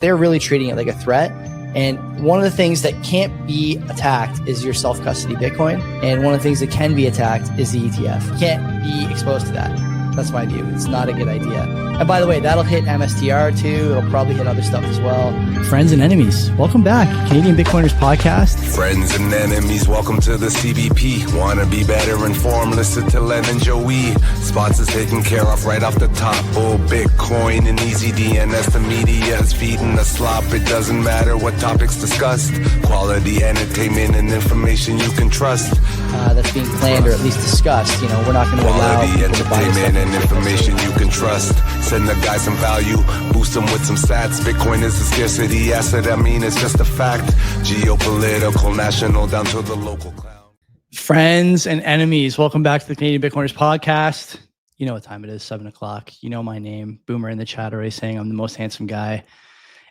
they're really treating it like a threat. And one of the things that can't be attacked is your self-custody Bitcoin. And one of the things that can be attacked is the ETF. You can't be exposed to that. That's my view. It's not a good idea. And by the way, that'll hit MSTR too. It'll probably hit other stuff as well. Friends and enemies, welcome back. Canadian Bitcoiners Podcast. Friends and enemies, welcome to the CBP. Want to be better informed? Listen to Len and Joey. Spots is taken care of right off the top. Bull, Bitcoin, and easy DNS. The media is feeding the slop. It doesn't matter what topics discussed. Quality entertainment and information you can trust. That's being planned or at least discussed. You know, we're not going to allow quality entertainment and information you can trust. Send the guy some value, boost them with some stats. Bitcoin is a scarcity asset. I mean, it's just a fact. Geopolitical, national, down to the local cloud. Friends and enemies, welcome back to the Canadian Bitcoiners Podcast. You know what time it is, 7 o'clock. You know my name. Boomer in the chat already saying I'm the most handsome guy.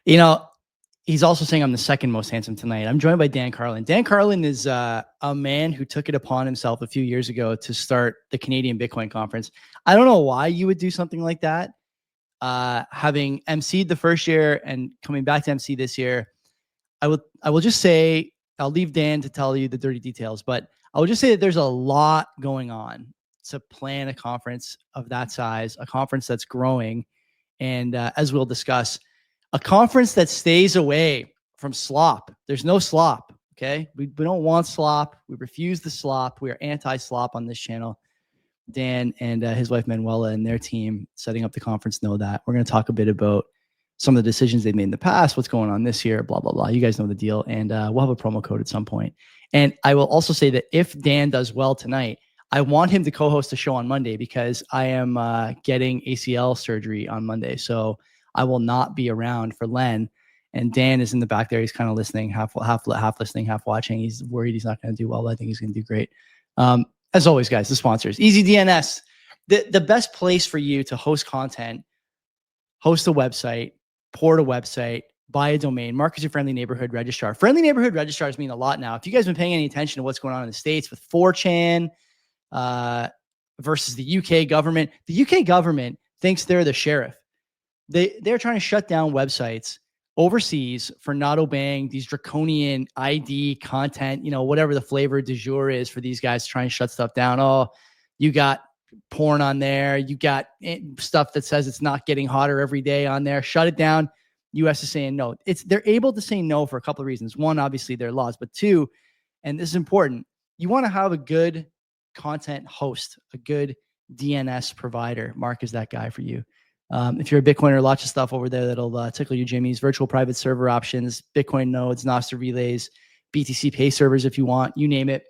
You know, he's also saying I'm the second most handsome tonight. I'm joined by Dan Carlin. Dan Carlin is a man who took it upon himself a few years ago to start the Canadian Bitcoin Conference. I don't know why you would do something like that. Having emceed the first year and coming back to MC this year, I will just say, I'll leave Dan to tell you the dirty details, but I will just say that there's a lot going on to plan a conference of that size, a conference that's growing, and as we'll discuss, a conference that stays away from slop. There's no slop, okay? We don't want slop. We refuse the slop. We are anti-slop on this channel. Dan and his wife Manuela and their team setting up the conference know that. We're going to talk a bit about some of the decisions they've made in the past, what's going on this year, blah, blah, blah. You guys know the deal. And we'll have a promo code at some point. And I will also say that if Dan does well tonight, I want him to co-host a show on Monday because I am getting ACL surgery on Monday. So I will not be around for Len. And Dan is in the back there. He's kind of listening, half listening, half watching. He's worried he's not going to do well. But I think he's going to do great. As always, guys, the sponsors, Easy DNS, the best place for you to host content, host a website, port a website, buy a domain, mark as your friendly neighborhood registrar. Friendly neighborhood registrars mean a lot now. If you guys have been paying any attention to what's going on in the States with 4chan versus the UK government, the UK government thinks they're the sheriff. They're trying to shut down websites overseas for not obeying these draconian ID content, you know, whatever the flavor du jour is for these guys trying to shut stuff down. Oh, you got porn on there. You got stuff that says it's not getting hotter every day on there. Shut it down. US is saying no. They're able to say no for a couple of reasons. One, obviously their laws, but two, and this is important, you want to have a good content host, a good DNS provider. Mark is that guy for you. If you're a Bitcoiner, lots of stuff over there that'll tickle your jimmies. Virtual private server options, Bitcoin nodes, Nostr relays, BTC pay servers if you want, you name it.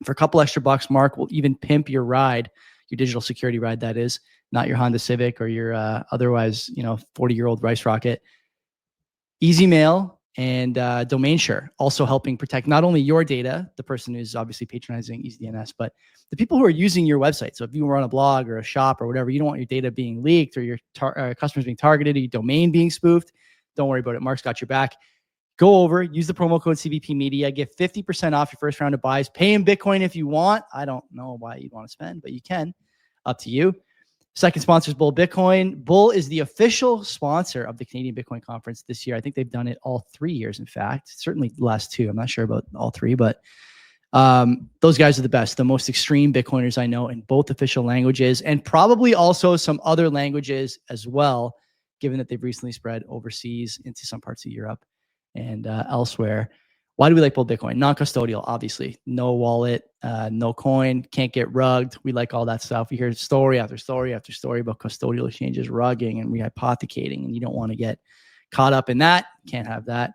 For a couple extra bucks, Mark will even pimp your ride, your digital security ride, that is, not your Honda Civic or your otherwise, 40-year-old Rice Rocket. Easy Mail and Domain Share also helping protect not only your data, the person who's obviously patronizing EasyDNS, but the people who are using your website. So if you run a blog or a shop or whatever, you don't want your data being leaked or your customers being targeted or your domain being spoofed. Don't worry about it. Mark's got your back. Go over, use the promo code CBP Media, get 50% off your first round of buys. Pay in Bitcoin if you want. I don't know why you'd want to spend, but you can. Up to you. Second sponsor is Bull Bitcoin. Bull is the official sponsor of the Canadian Bitcoin Conference this year. I think they've done it all 3 years, in fact. Certainly the last 2. I'm not sure about all 3, but those guys are the best, the most extreme Bitcoiners I know in both official languages and probably also some other languages as well, given that they've recently spread overseas into some parts of Europe and elsewhere. Why do we like Bull Bitcoin? Non-custodial, obviously. No wallet, no coin, can't get rugged. We like all that stuff. We hear story after story after story about custodial exchanges rugging and rehypothecating, and you don't want to get caught up in that. Can't have that.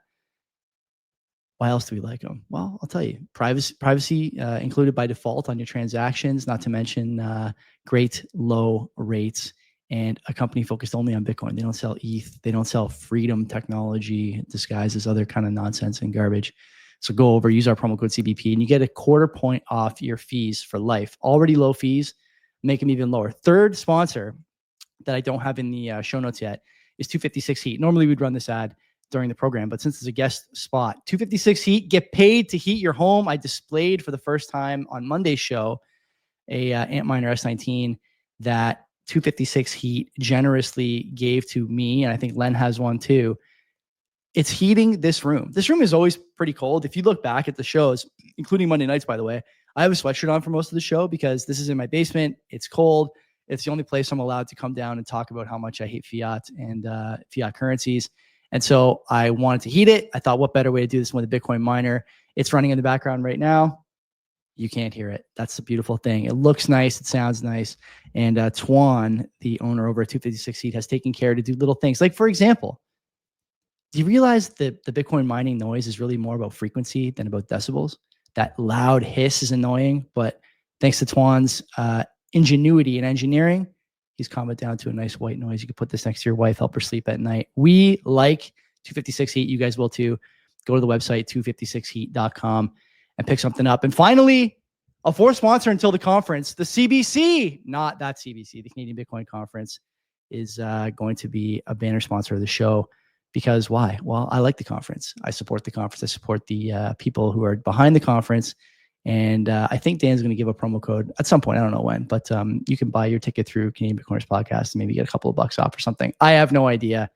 Why else do we like them? Well, I'll tell you. Privacy included by default on your transactions, not to mention great low rates, and a company focused only on Bitcoin. They don't sell ETH. They don't sell freedom technology disguised as other kind of nonsense and garbage. So go over, use our promo code CBP, and you get a 0.25 point off your fees for life. Already low fees, make them even lower. Third sponsor that I don't have in the show notes yet is 256 Heat. Normally we'd run this ad during the program, but since it's a guest spot, 256 Heat, get paid to heat your home. I displayed for the first time on Monday's show a Antminer S19 that 256 Heat generously gave to me, and I think Len has one too. it's heating this room. This room is always pretty cold. If you look back at the shows, including Monday nights, by the way, I have a sweatshirt on for most of the show because this is in my basement. It's cold. It's the only place I'm allowed to come down and talk about how much I hate fiat and fiat currencies. And so I wanted to heat it. I thought, what better way to do this than with a Bitcoin miner? It's running in the background right now. You can't hear it. That's the beautiful thing. It looks nice. It sounds nice. And Tuan, the owner over at 256 Heat, has taken care to do little things. Like, for example, do you realize that the Bitcoin mining noise is really more about frequency than about decibels? That loud hiss is annoying, but thanks to Tuan's ingenuity and engineering, he's calmed it down to a nice white noise. You can put this next to your wife, help her sleep at night. We like 256 Heat. You guys will too. Go to the website, 256heat.com, and pick something up. And finally, a fourth sponsor until the conference, the CBC, not that CBC, the Canadian Bitcoin Conference, is going to be a banner sponsor of the show. Because why? Well, I like the conference. I support the conference. I support the people who are behind the conference. And I think Dan's going to give a promo code at some point. I don't know when, but you can buy your ticket through Canadian Bitcoiners Podcast and maybe get a couple of bucks off or something. I have no idea.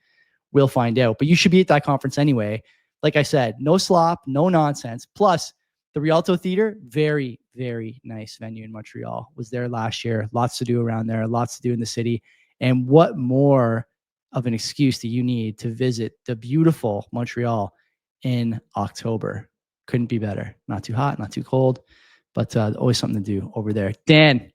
We'll find out. But you should be at that conference anyway. Like I said, no slop, no nonsense. Plus, the Rialto Theater, very, very nice venue in Montreal. Was there last year. Lots to do around there. Lots to do in the city. And what more of an excuse do you need to visit the beautiful Montreal in October? Couldn't be better. Not too hot, not too cold, but always something to do over there. Dan,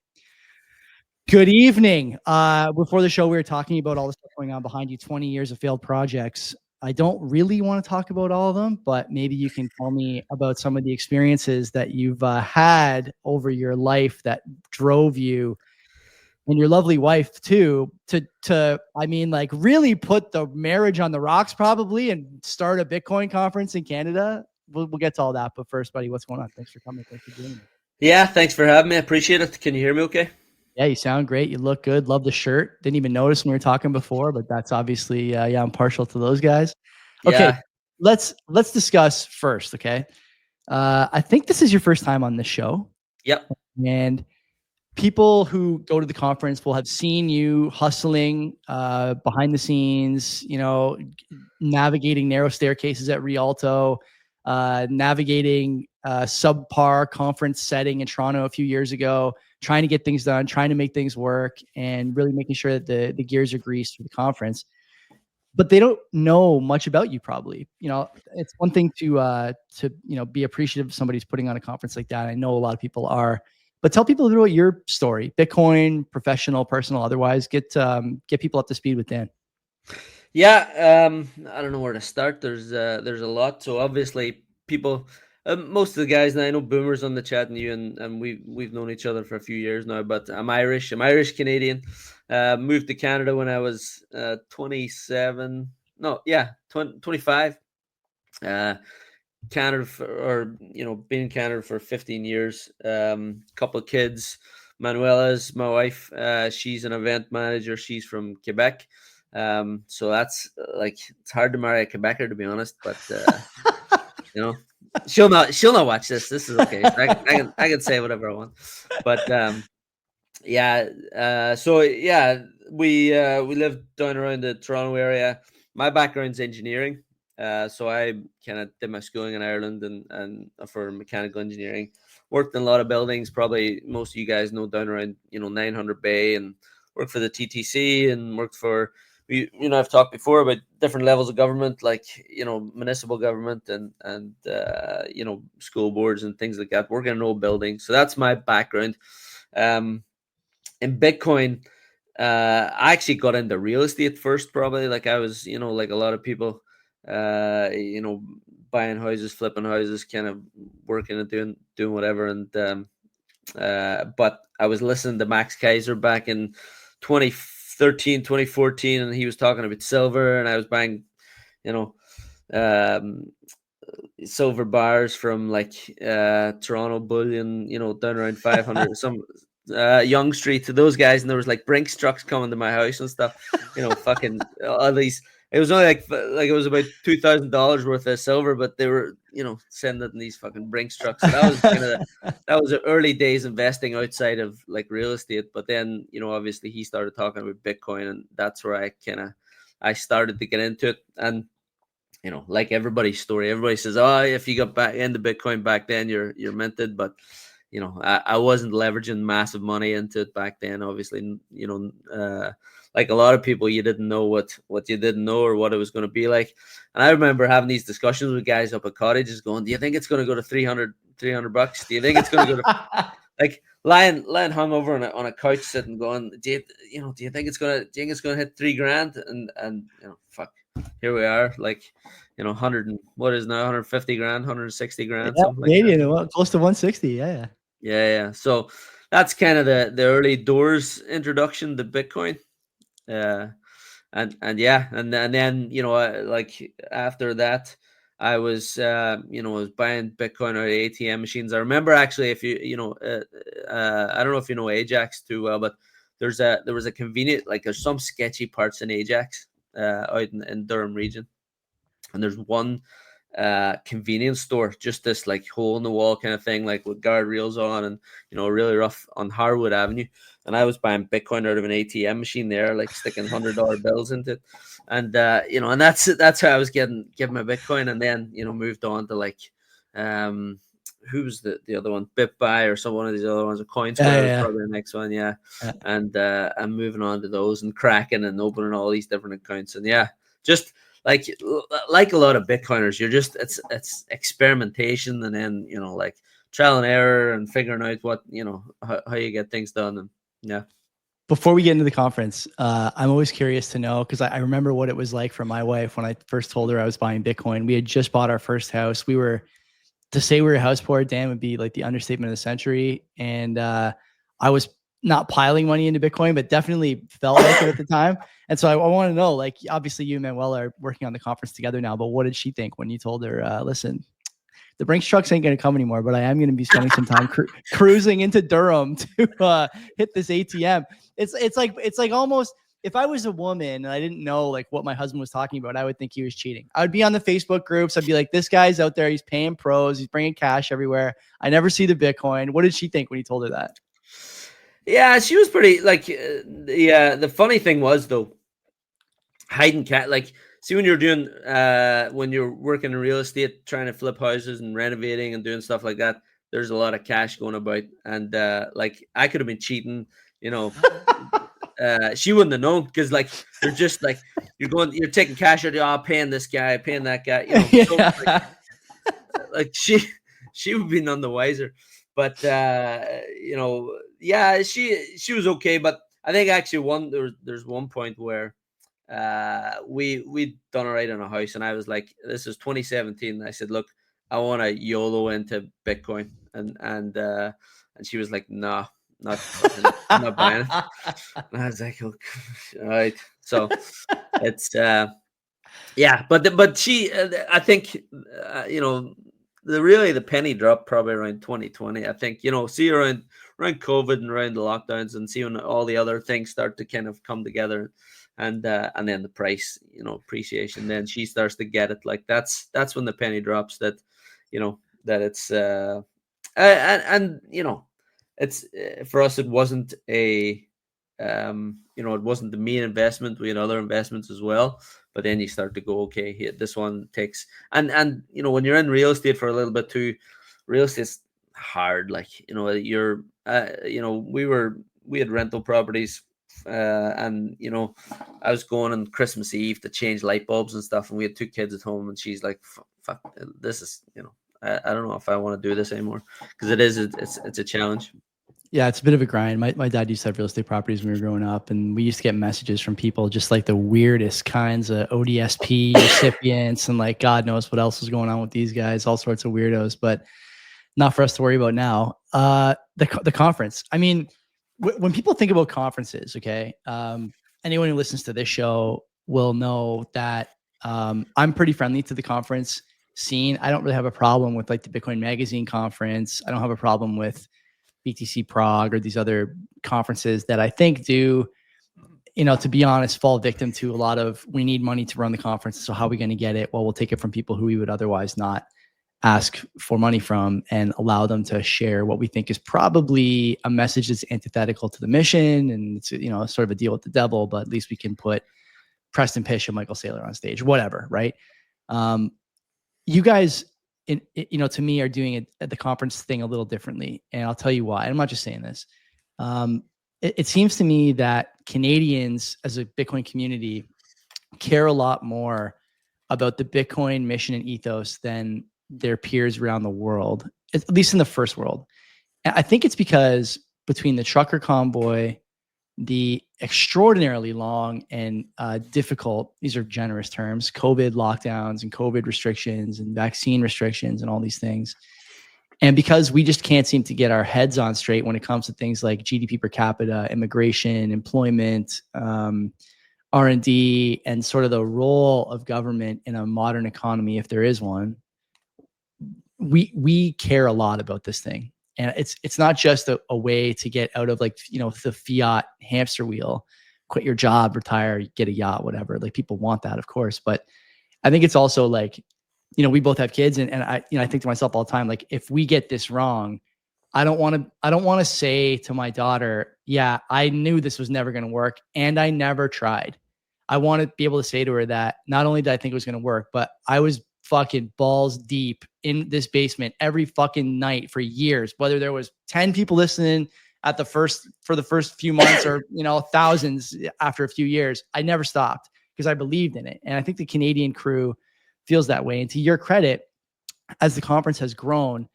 good evening. Before the show, we were talking about all the stuff going on behind you, 20 years of failed projects. I don't really want to talk about all of them, but maybe you can tell me about some of the experiences that you've had over your life that drove you and your lovely wife too, to I mean, like really put the marriage on the rocks probably and start a Bitcoin conference in Canada. We'll get to all that. But first, buddy, what's going on? Thanks for coming. Thanks for doing it. Yeah, thanks for having me. I appreciate it. Can you hear me okay? Yeah, you sound great. You look good. Love the shirt. Didn't even notice when we were talking before, but that's obviously, yeah, I'm partial to those guys. Okay, Yeah. let's discuss first, okay? I think this is your first time on this show. Yep. And people who go to the conference will have seen you hustling behind the scenes, you know, navigating narrow staircases at Rialto, navigating subpar conference setting in Toronto a few years ago, trying to get things done, trying to make things work, and really making sure that the gears are greased for the conference. But they don't know much about you probably. You know, it's one thing to be appreciative of somebody who's putting on a conference like that. I know a lot of people are. But tell people about your story, Bitcoin, professional, personal, otherwise. Get people up to speed with Dan. Yeah, I don't know where to start. There's a lot. So obviously, people, most of the guys now, I know Boomer's on the chat, and you and we've known each other for a few years now. But I'm Irish. I'm Irish Canadian. Moved to Canada when I was 27. No, yeah, 25. Canada been in Canada for 15 years. Couple of kids. Manuela's my wife. She's an event manager. She's from Quebec. So that's it's hard to marry a Quebecer, to be honest. But she'll not watch this. This is okay. I can say whatever I want. But we live down around the Toronto area. My background's engineering. So I kind of did my schooling in Ireland and for mechanical engineering. Worked in a lot of buildings. Probably most of you guys know down around 900 Bay, and worked for the TTC and worked for I've talked before about different levels of government, like municipal government and school boards and things like that. Working in old buildings. So that's my background. In Bitcoin, I actually got into real estate first. Probably like I was like a lot of people. Buying houses, flipping houses, kind of working and doing whatever. And but I was listening to Max Kaiser back in 2013, 2014, and he was talking about silver, and I was buying, silver bars from Toronto Bullion, down around 500, some Young Street to those guys, and there was like Brinks trucks coming to my house and stuff, fucking all these. It was only like it was about $2,000 worth of silver, but they were sending these fucking Brinks trucks. So that was that was the early days investing outside of like real estate. But then obviously he started talking about Bitcoin, and that's where I started to get into it. And like everybody's story, everybody says, oh, if you got back into Bitcoin back then, you're minted. But I wasn't leveraging massive money into it back then. Obviously, like a lot of people, you didn't know what you didn't know or what it was going to be like. And I remember having these discussions with guys up at cottages going, do you think it's going to go to 300 $300? Do you think it's going to go to like lying hungover on a couch sitting going, do you think it's going to hit $3,000? And fuck, here we are, like, 100 and what is now 150 grand, 160 grand, something like that. Close to 160. Yeah. So that's kind of the early doors introduction to Bitcoin. And then like after that, I was was buying Bitcoin out of ATM machines. I remember actually, if I don't know if you know Ajax too well, but there was a convenient, like, there's some sketchy parts in Ajax out in Durham region, and there's one convenience store, just this like hole in the wall kind of thing, like with guardrails on, and really rough on Harwood Avenue. And I was buying Bitcoin out of an ATM machine there, like sticking $100 bills into it, and and that's how I was getting my Bitcoin. And then moved on to like who was the other one, BitBuy or one of these other ones, or CoinSquare was probably the next one, and I'm moving on to those and cracking and opening all these different accounts, and just like a lot of Bitcoiners, you're just it's experimentation, and then like trial and error and figuring out what how you get things done. And Before we get into the conference, I'm always curious to know, because I remember what it was like for my wife when I first told her I was buying Bitcoin. We had just bought our first house. To say we were house poor, Dan, would be like the understatement of the century. And I was not piling money into Bitcoin, but definitely felt like it at the time. And so I want to know, like, obviously you and Manuel are working on the conference together now, but what did she think when you told her, listen, the Brinks trucks ain't going to come anymore, but I am going to be spending some time cruising into Durham to hit this ATM. It's like almost, if I was a woman and I didn't know like what my husband was talking about, I would think he was cheating. I would be on the Facebook groups. I'd be like, this guy's out there. He's paying pros. He's bringing cash everywhere. I never see the Bitcoin. What did she think when you told her that? Yeah, she was pretty like, the funny thing was though, hiding cat, like, see when you're doing, when you're working in real estate, trying to flip houses and renovating and doing stuff like that, there's a lot of cash going about. And like I could have been cheating, she wouldn't have known, because like you're just like you're taking cash out, paying this guy, paying that guy, So, like she would be none the wiser. But she was okay. But I think actually there's one point where we'd done all right in a house, and I was like, this is 2017. I said, look, I want to YOLO into Bitcoin, and she was like, nah, I'm not buying it. And I was like, okay, all right. So it's but she, I think the penny dropped probably around 2020. I think see around COVID and around the lockdowns, and see when all the other things start to kind of come together, and then the price appreciation, then she starts to get it. Like that's when the penny drops, that that it's it's for us, it wasn't it wasn't the main investment. We had other investments as well, but then you start to go, okay, this one takes, and when you're in real estate for a little bit too, real estate's hard. Like you're we had rental properties, and I was going on Christmas Eve to change light bulbs and stuff, and we had 2 kids at home, and she's like, fuck, this is I don't know if I want to do this anymore, because it's a challenge. Yeah, it's a bit of a grind. My dad used to have real estate properties when we were growing up, and we used to get messages from people, just like the weirdest kinds of ODSP recipients, and like God knows what else was going on with these guys, all sorts of weirdos, but not for us to worry about now. The conference. I mean, when people think about conferences, okay, anyone who listens to this show will know that I'm pretty friendly to the conference scene. I don't really have a problem with like the Bitcoin Magazine conference. I don't have a problem with BTC Prague or these other conferences that I think do, to be honest, fall victim to a lot of, we need money to run the conference, so how are we going to get it? Well, we'll take it from people who we would otherwise not ask for money from, and allow them to share what we think is probably a message that's antithetical to the mission, and it's sort of a deal with the devil, but at least we can put Preston Pish and Michael Saylor on stage, whatever, right? You guys, to me, are doing it at the conference thing a little differently, and I'll tell you why. I'm not just saying this. It seems to me that Canadians, as a Bitcoin community, care a lot more about the Bitcoin mission and ethos than their peers around the world, at least in the first world. And I think it's because between the trucker convoy, the extraordinarily long and difficult, these are generous terms, COVID lockdowns and COVID restrictions and vaccine restrictions and all these things. And because we just can't seem to get our heads on straight when it comes to things like GDP per capita, immigration, employment, R&D, and sort of the role of government in a modern economy, if there is one, we care a lot about this thing. And it's not just a way to get out of the fiat hamster wheel, quit your job, retire, get a yacht, whatever. Like, people want that, of course. But I think it's also like, we both have kids, and I think to myself all the time, like, if we get this wrong, I don't want to say to my daughter, yeah, I knew this was never going to work and I never tried. I want to be able to say to her that not only did I think it was going to work, but I was fucking balls deep in this basement every fucking night for years, whether there was 10 people listening for the first few months or, thousands after a few years. I never stopped because I believed in it. And I think the Canadian crew feels that way. And to your credit, as the conference has grown,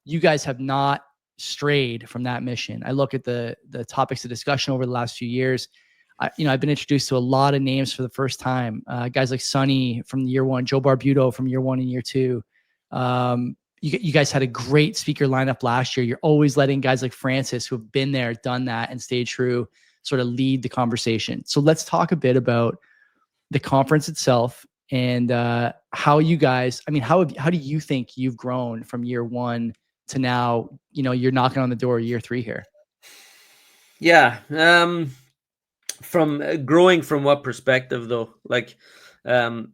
you guys have not strayed from that mission. I look at the topics of discussion over the last few years. I've been introduced to a lot of names for the first time. Guys like Sonny from year one, Joe Barbuto from year one and year two. You guys had a great speaker lineup last year. You're always letting guys like Francis, who have been there, done that, and stayed true, sort of lead the conversation. So let's talk a bit about the conference itself and how you guys. I mean, how do you think you've grown from year one to now? You're knocking on the door year 3 here. Yeah. From growing from what perspective though? Like, well,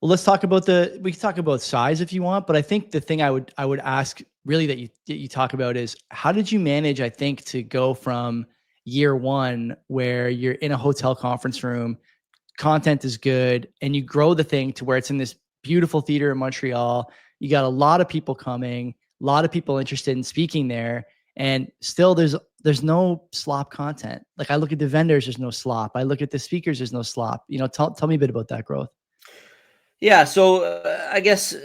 let's talk about we can talk about size if you want, but I think the thing I would ask really that you talk about is, how did you manage, I think, to go from year one where you're in a hotel conference room, content is good, and you grow the thing to where it's in this beautiful theater in Montreal. You got a lot of people coming, a lot of people interested in speaking there, and still there's no slop content. Like, I look at the vendors, there's no slop. I look at the speakers, there's no slop. Tell me a bit about that growth. Yeah, so I guess,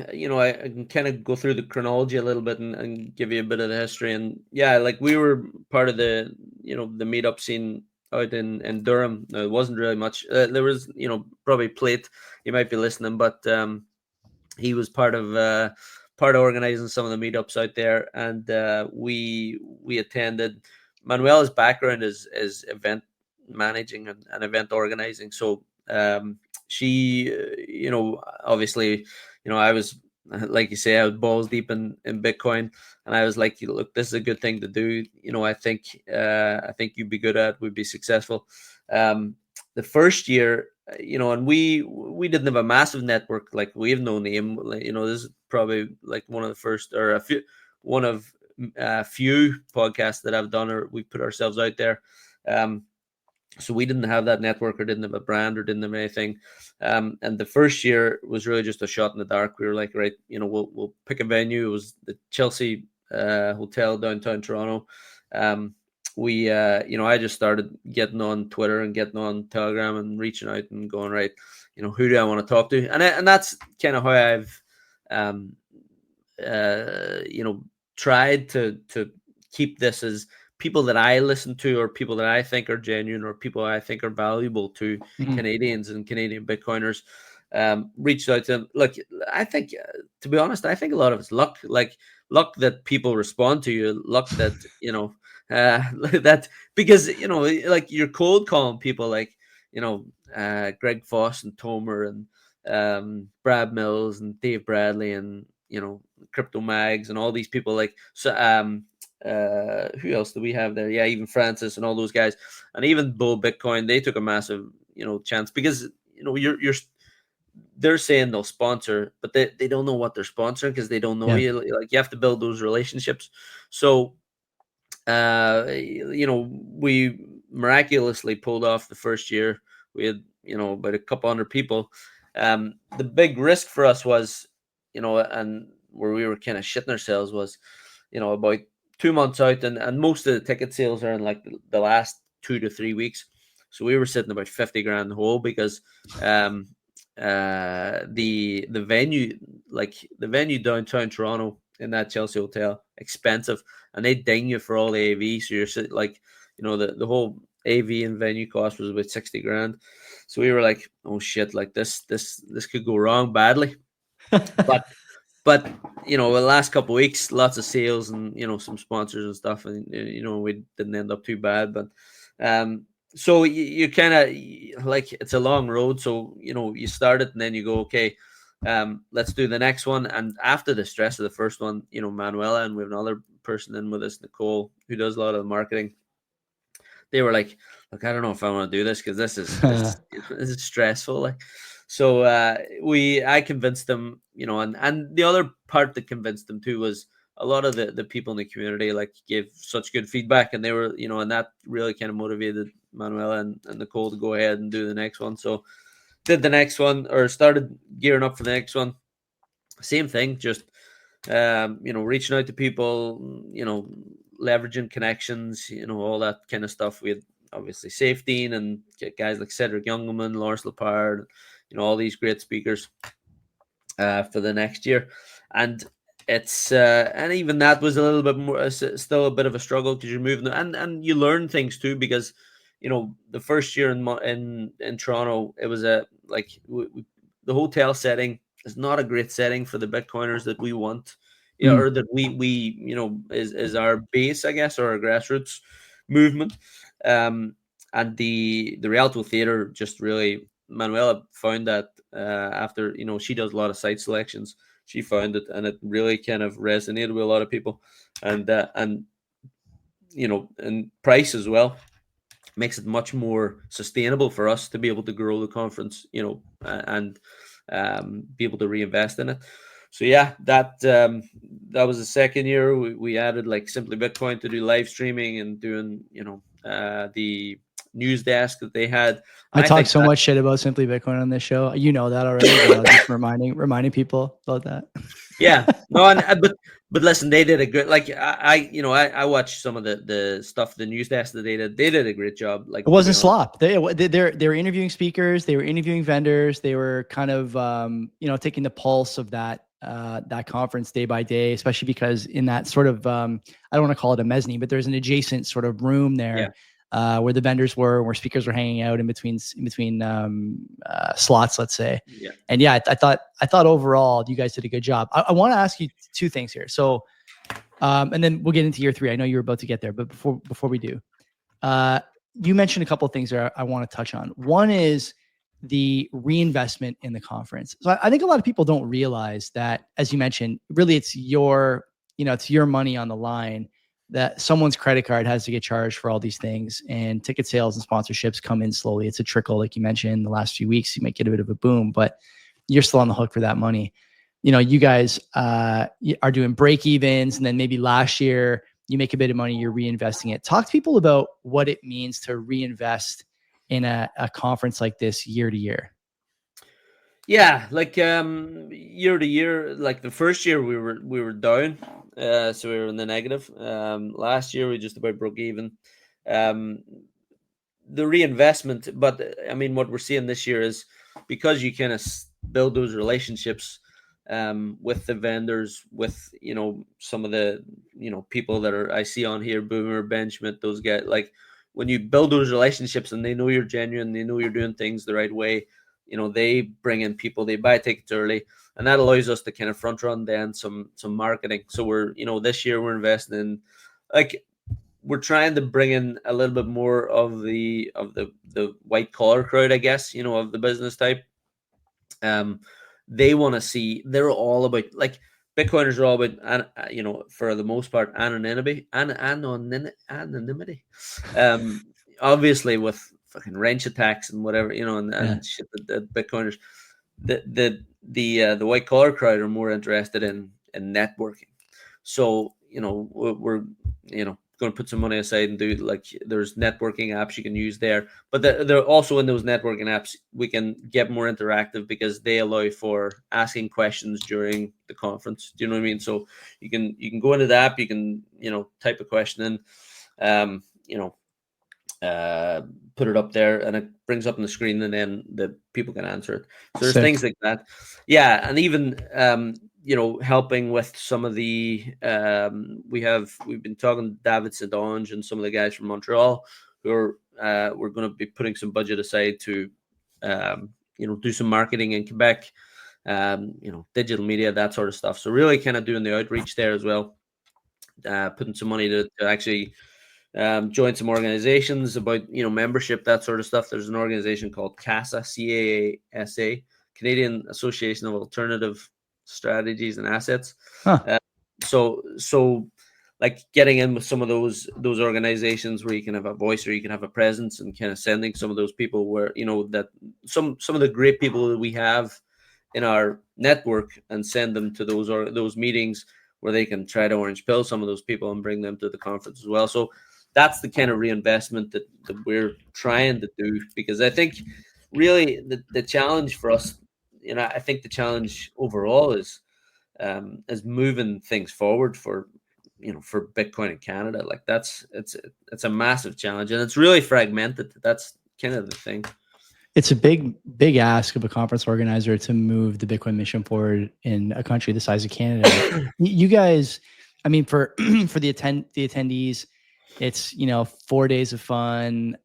I can kind of go through the chronology a little bit and give you a bit of the history. And yeah, like, we were part of the meetup scene out in Durham. It wasn't really much. There was, probably Plate, you might be listening, but he was part of organizing some of the meetups out there. And we attended. Manuela's background is event managing and event organizing. So she, obviously, I was, like you say, I was balls deep in Bitcoin, and I was like, look, this is a good thing to do. I think you'd be good at, would be successful. The first year, and we didn't have a massive network. Like, we have no name. This is probably like one of the first, or one of a few podcasts that I've done, or we put ourselves out there. So we didn't have that network, or didn't have a brand, or didn't have anything. And the first year was really just a shot in the dark. We were like, right, we'll pick a venue. It was the Chelsea Hotel downtown Toronto. I just started getting on Twitter and getting on Telegram and reaching out and going, right, who do I want to talk to? And that's kind of how I've, tried to keep this as people that I listen to, or people that I think are genuine, or people I think are valuable to Canadians and Canadian Bitcoiners. Reached out to them. Look, I think, to be honest, I think a lot of it's luck. Like, luck that people respond to you, luck that, that, because, like, you're cold calling people like, Greg Foss and Tomer and Brad Mills and Dave Bradley and, Crypto Mags and all these people. Like, so, who else do we have there? Yeah, even Francis and all those guys, and even Bull Bitcoin, they took a massive, chance, because, they're saying they'll sponsor, but they don't know what they're sponsoring, because they don't know you. Like, you have to build those relationships. So, we miraculously pulled off the first year. We had, about a couple hundred people. The big risk for us was, and where we were kind of shitting ourselves was, about 2 months out, and most of the ticket sales are in like the last 2 to 3 weeks. So we were sitting about 50 grand in the hole because the venue, like the venue downtown Toronto in that Chelsea hotel, expensive, and they ding you for all the AV. So you're sitting like, the whole AV and venue cost was about 60 grand. So we were like, oh shit, like this could go wrong badly. But the last couple of weeks, lots of sales and some sponsors and stuff, and we didn't end up too bad. But so you kind of like, it's a long road. So you start it and then you go, okay, let's do the next one. And after the stress of the first one, Manuela, and we have another person in with us, Nicole, who does a lot of the marketing. They were like, look, I don't know if I want to do this because this is this is stressful. Like, so I convinced them, and the other part that convinced them too was a lot of the people in the community like gave such good feedback, and they were, and that really kind of motivated Manuela and Nicole to go ahead and do the next one. So did the next one, or started gearing up for the next one. Same thing, just reaching out to people, leveraging connections, all that kind of stuff. We had obviously Safety and guys like Cedric Youngelman, Lawrence Lepard, all these great speakers for the next year. And it's and even that was a little bit more, still a bit of a struggle because you're moving, and you learn things too, because the first year in Toronto, it was the hotel setting is not a great setting for the Bitcoiners that we want, or that we is our base, I guess, or our grassroots movement. And the Rialto Theatre just really, Manuela found that after she does a lot of site selections, she found it, and it really kind of resonated with a lot of people, and and price as well makes it much more sustainable for us to be able to grow the conference, and be able to reinvest in it. So yeah, that was the second year. We added like Simply Bitcoin to do live streaming and doing the news desk that they had. I talk so much shit about Simply Bitcoin on this show. You know that already, but I'm just reminding people about that. Yeah, no, but listen, they did a good, like I watched some of the stuff, the news desk that they did. They did a great job. Like, it wasn't slop. They were interviewing speakers, they were interviewing vendors, they were kind of taking the pulse of that conference day by day, especially because in that sort of I don't want to call it a mezzanine, but there's an adjacent sort of room there. Yeah. Where the vendors were, where speakers were hanging out in between slots, let's say. Yeah. And yeah, I thought overall you guys did a good job. I want to ask you two things here. So, and then we'll get into year three. I know you were about to get there, but before we do, you mentioned a couple of things there I want to touch on. One is the reinvestment in the conference. So I think a lot of people don't realize that, as you mentioned, really it's your money on the line, that someone's credit card has to get charged for all these things, and ticket sales and sponsorships come in slowly. It's a trickle. Like you mentioned, the last few weeks, you might get a bit of a boom, but you're still on the hook for that money. You guys are doing break evens, and then maybe last year you make a bit of money, you're reinvesting it. Talk to people about what it means to reinvest in a conference like this year to year. Yeah, like year to year, like the first year we were down, so we were in the negative. Last year we just about broke even. The reinvestment, but I mean, what we're seeing this year is because you kind of build those relationships with the vendors, with some of the people that I see on here, Boomer, Ben Schmidt, those guys. Like when you build those relationships and they know you're genuine, they know you're doing things the right way. They bring in people, they buy tickets early, and that allows us to kind of front run then some marketing. So we're, this year we're investing in, like, we're trying to bring in a little bit more of the white collar crowd, I guess, of the business type. They want to see, they're all about, like, Bitcoiners are all about, for the most part, anonymity. Obviously with fucking wrench attacks and whatever, and shit that Bitcoiners, the white collar crowd are more interested in networking. So, we're going to put some money aside and do, like, there's networking apps you can use there, but they're also in those networking apps we can get more interactive because they allow for asking questions during the conference. Do you know what I mean? So you can go into the app, you can, type a question in, put it up there, and it brings up on the screen, and then the people can answer it. So there's Sick. things like that. Yeah, and even helping with some of the we've been talking to David Sedange and some of the guys from Montreal who are we're going to be putting some budget aside to do some marketing in Quebec, digital media, that sort of stuff. So really kind of doing the outreach there as well, putting some money to actually join some organizations about membership, that sort of stuff. There's an organization called CASA, CASA, Canadian Association of Alternative Strategies and Assets. Huh. So like getting in with some of those organizations where you can have a voice or you can have a presence, and kind of sending some of those people where that some of the great people that we have in our network, and send them to those meetings where they can try to orange pill some of those people and bring them to the conference as well. So that's the kind of reinvestment that we're trying to do, because I think really the challenge for us, I think the challenge overall is moving things forward for Bitcoin in Canada. Like it's a massive challenge, and it's really fragmented. That's kind of the thing. It's a big ask of a conference organizer to move the Bitcoin mission forward in a country the size of Canada. You guys, I mean, for the attendees, it's 4 days of fun,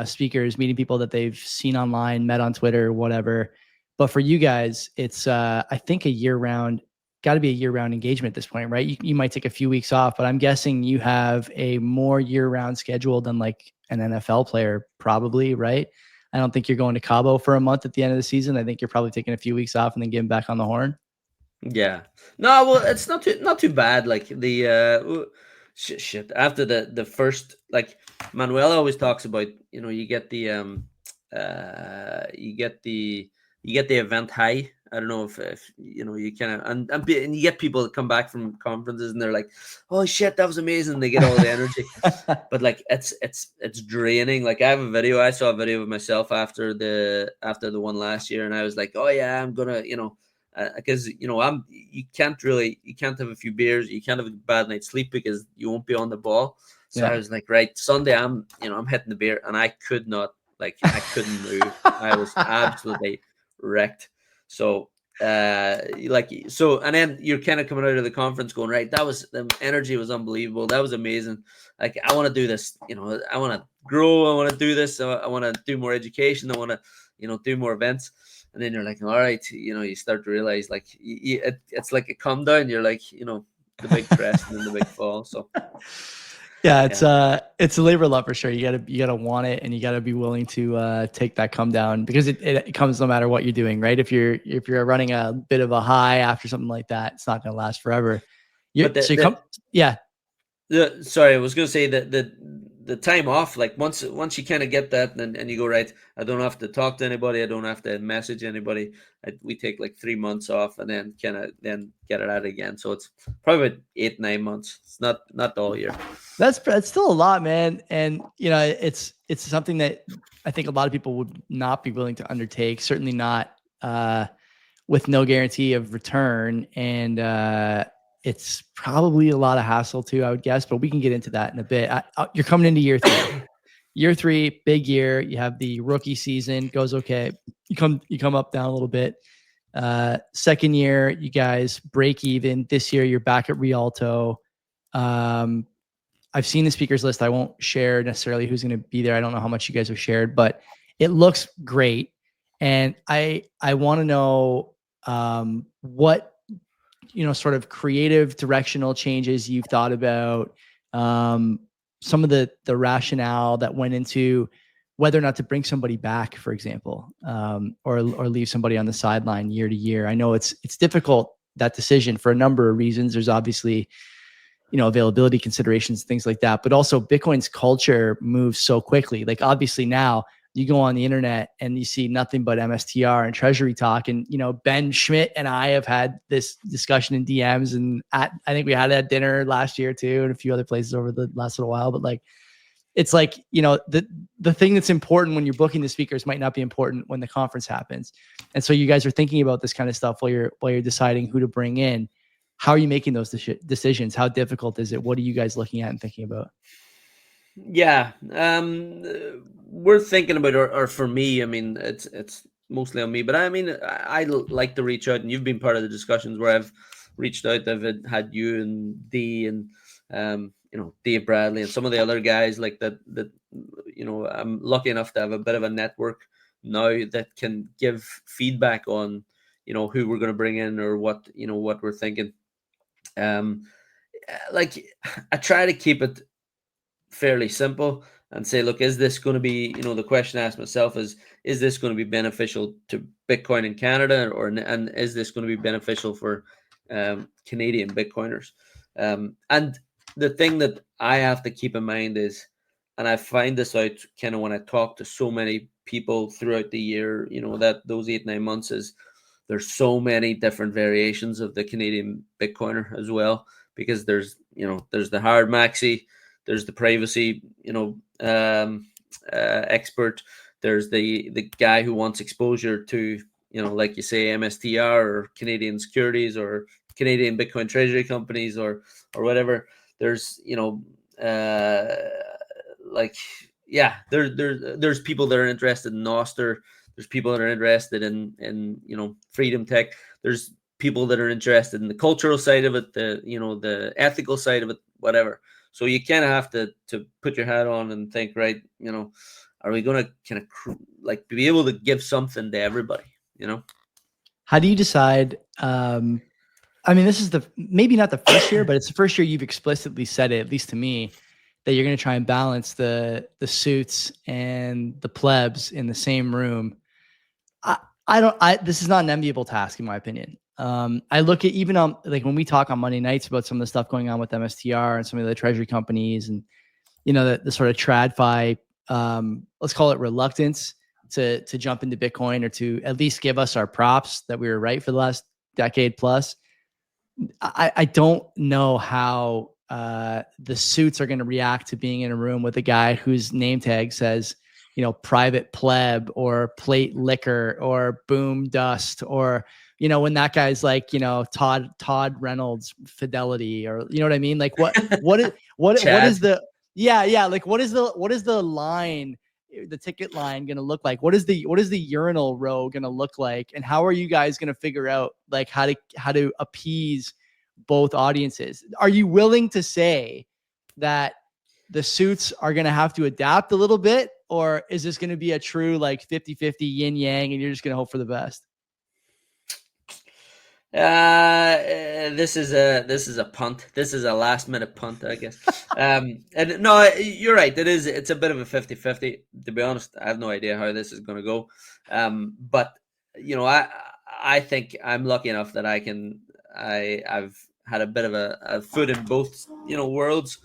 speakers, meeting people that they've seen online, met on Twitter, whatever. But for you guys, it's I think got to be a year-round engagement at this point, right? You might take a few weeks off, but I'm guessing you have a more year-round schedule than like an NFL player, probably, right? I don't think you're going to Cabo for a month at the end of the season. I think you're probably taking a few weeks off and then getting back on the horn. Yeah. No, well, it's not too bad. Like the shit after the first, like Manuel always talks about, you get the event high. I don't know if you kind of and you get people that come back from conferences and they're like, oh shit, that was amazing. They get all the energy, but like it's draining. Like I saw a video of myself after the one last year, and I was like, oh yeah, I'm gonna because you can't have a few beers, you can't have a bad night's sleep because you won't be on the ball. So yeah. I was like, right, Sunday I'm hitting the beer, and I couldn't move. I was absolutely wrecked. So and then you're kind of coming out of the conference going, right, the energy was unbelievable, that was amazing, like I want to do this, I want to grow, I want to do this, I want to do more education, I want to do more events. And then you're like, all right, you start to realize like it's like a come down. You're like, the big crest and then the big fall. So yeah, it's a labor of love for sure. You gotta want it, and you gotta be willing to take that come down, because it comes no matter what you're doing, right? If you're running a bit of a high after something like that, it's not gonna last forever. Sorry, I was gonna say that the time off, like once you kind of get that, and you go, right, I don't have to talk to anybody, I don't have to message anybody. We take like 3 months off, and then then get it out again. So it's probably about 8-9 months. It's not the whole year. That's still a lot, man. And it's something that I think a lot of people would not be willing to undertake. Certainly not with no guarantee of return, and it's probably a lot of hassle too, I would guess, but we can get into that in a bit. You're coming into year 3. Year 3, big year. You have the rookie season, goes okay. You come up, down a little bit. Second year, you guys break even. This year, you're back at Rialto. I've seen the speakers list. I won't share necessarily who's going to be there. I don't know how much you guys have shared, but it looks great. And I want to know what sort of creative directional changes you've thought about, some of the rationale that went into whether or not to bring somebody back, for example, or leave somebody on the sideline year to year. I know it's difficult, that decision, for a number of reasons. There's obviously, availability considerations, things like that, but also Bitcoin's culture moves so quickly. Like obviously now you go on the internet and you see nothing but MSTR and treasury talk. And, Ben Schmidt and I have had this discussion in DMs, and I think we had it at dinner last year too, and a few other places over the last little while. But like, it's like, the thing that's important when you're booking the speakers might not be important when the conference happens. And so you guys are thinking about this kind of stuff while you're deciding who to bring in. How are you making those decisions? How difficult is it? What are you guys looking at and thinking about? Yeah, we're thinking about, or for me, I mean, it's mostly on me, but I mean, I like to reach out, and you've been part of the discussions where I've reached out. I've had you and Dee and Dave Bradley and some of the other guys like that. I'm lucky enough to have a bit of a network now that can give feedback on who we're going to bring in, or what we're thinking. Like, I try to keep it fairly simple and say, look, is this going to be, the question I ask myself is this going to be beneficial to Bitcoin in Canada, and is this going to be beneficial for Canadian Bitcoiners? And the thing that I have to keep in mind is, and I find this out kind of when I talk to so many people throughout the year, that those 8-9 months, is there's so many different variations of the Canadian Bitcoiner as well, because there's the hard maxi, there's the privacy, expert. There's the guy who wants exposure to, like you say, MSTR or Canadian securities or Canadian Bitcoin treasury companies or whatever. There's, there's people that are interested in Noster. There's people that are interested in Freedom Tech. There's people that are interested in the cultural side of it, the ethical side of it, whatever. So you kind of have to put your hat on and think, right, are we going to kind of be able to give something to everybody, How do you decide? I mean, this is maybe not the first year, but it's the first year you've explicitly said it, at least to me, that you're going to try and balance the suits and the plebs in the same room. This is not an enviable task, in my opinion. I look at, even on, like, when we talk on Monday nights about some of the stuff going on with MSTR and some of the treasury companies, and the sort of TradFi, let's call it reluctance to jump into Bitcoin, or to at least give us our props that we were right for the last decade plus. I don't know how the suits are going to react to being in a room with a guy whose name tag says, private pleb or plate liquor or boom dust, or when that guy's like, Todd Reynolds Fidelity, or what I mean? Like, what is the like, what is the line, the ticket line going to look like? What is the urinal row going to look like? And how are you guys going to figure out like how to appease both audiences? Are you willing to say that the suits are going to have to adapt a little bit, or is this going to be a true like 50-50 yin yang, and you're just going to hope for the best? This is a punt. This is a last minute punt, I guess. And no, you're right. It's a bit of a 50-50. To be honest, I have no idea how this is going to go. But I think I'm lucky enough that I've had a bit of a foot in both, worlds.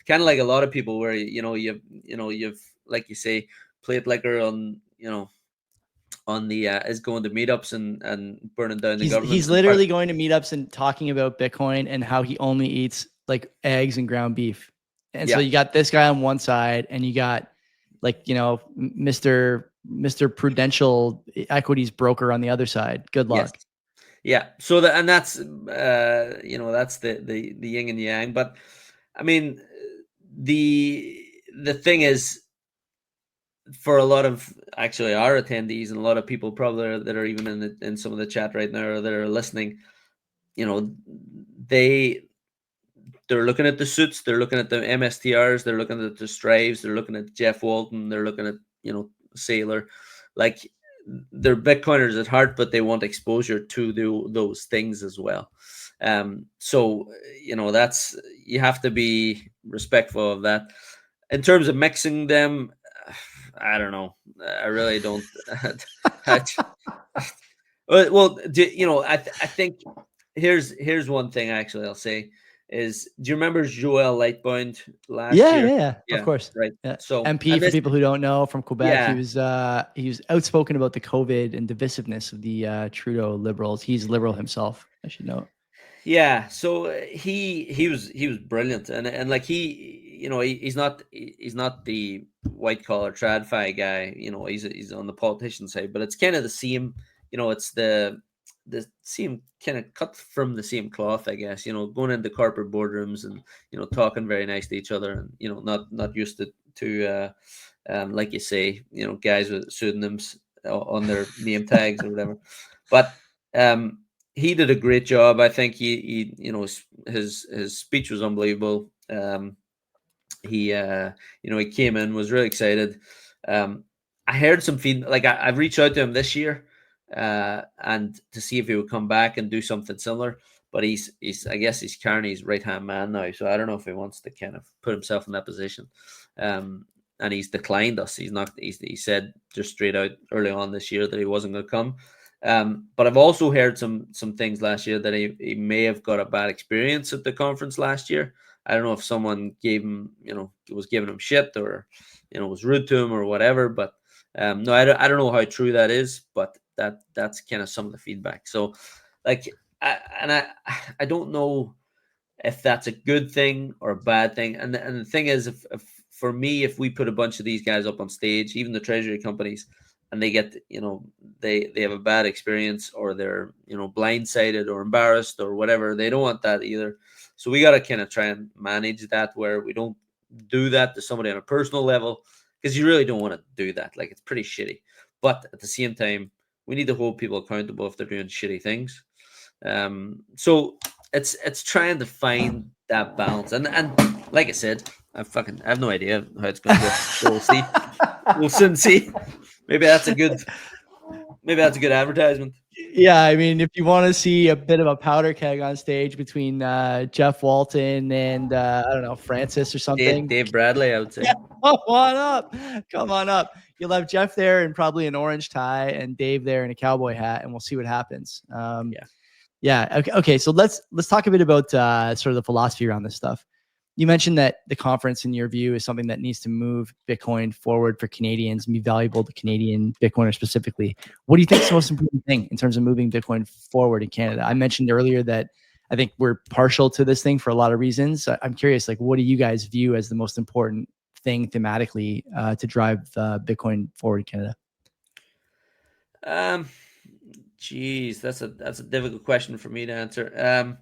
Kind of like a lot of people, where you've like you say, plate liquor on the is going to meetups and burning down the government. He's literally going to meetups and talking about Bitcoin and how he only eats like eggs and ground beef. And so you got this guy on one side, and you got like, Mr. Prudential equities broker on the other side. Good luck. Yes. Yeah. So that's that's the yin and yang. But I mean, the thing is, for a lot of actually our attendees, and a lot of people probably that are even in some of the chat right now, or that are listening, they're looking at the suits, they're looking at the MSTRs, they're looking at the Strives, they're looking at Jeff Walton, they're looking at Sailor. Like, they're Bitcoiners at heart, but they want exposure to those things as well. So that's, you have to be respectful of that. In terms of mixing them, I don't know. I really don't. Well, I think here's one thing actually I'll say. is, do you remember Joel Lightbound last Yeah, year? yeah, yeah, of Yeah, course. right. Yeah. So, MP and for this, people who don't know from Quebec, yeah, he was outspoken about the COVID and divisiveness of the Trudeau Liberals. He's liberal himself, I should note. yeah. So he was brilliant, and like he's not the white collar trad fi guy. He's on the politician side, but it's kind of the same. It's the same kind of cut from the same cloth, I guess. Going into corporate boardrooms and talking very nice to each other, and not used to like you say, guys with pseudonyms on their name tags or whatever. But um, he did a great job. I think his speech was unbelievable. He came in, was really excited. Um, I heard some feedback. Like I've reached out to him this year, and to see if he would come back and do something similar. But he's I guess he's Carney's right hand man now, so I don't know if he wants to kind of put himself in that position. And he's declined us. He's not. He said just straight out early on this year that he wasn't going to come. But I've also heard some things last year that he may have got a bad experience at the conference last year. I don't know if someone gave him, was giving him shit, or, was rude to him or whatever. But no, I don't know how true that is, but that's kind of some of the feedback. So, like, I don't know if that's a good thing or a bad thing. And the thing is, if for me, if we put a bunch of these guys up on stage, even the treasury companies, and they get, they have a bad experience, or they're, blindsided or embarrassed or whatever, they don't want that either. So we got to kind of try and manage that, where we don't do that to somebody on a personal level, because you really don't want to do that. Like, it's pretty shitty. But at the same time, we need to hold people accountable if they're doing shitty things. So it's trying to find that balance, and like I said, I have no idea how it's going to go. So we'll see. We'll soon see. Maybe that's a good advertisement. Yeah, I mean, if you want to see a bit of a powder keg on stage between Jeff Walton and I don't know, Francis or something, Dave Bradley, I would say. Yeah, come on up. You'll have Jeff there in probably an orange tie, and Dave there in a cowboy hat, and we'll see what happens. Yeah. Okay. So let's talk a bit about sort of the philosophy around this stuff. You mentioned that the conference, in your view, is something that needs to move Bitcoin forward for Canadians and be valuable to Canadian Bitcoiners specifically. What do you think is the most important thing in terms of moving Bitcoin forward in Canada? I mentioned earlier that I think we're partial to this thing for a lot of reasons. I'm curious, like, what do you guys view as the most important thing thematically to drive Bitcoin forward in Canada? Geez, that's a difficult question for me to answer.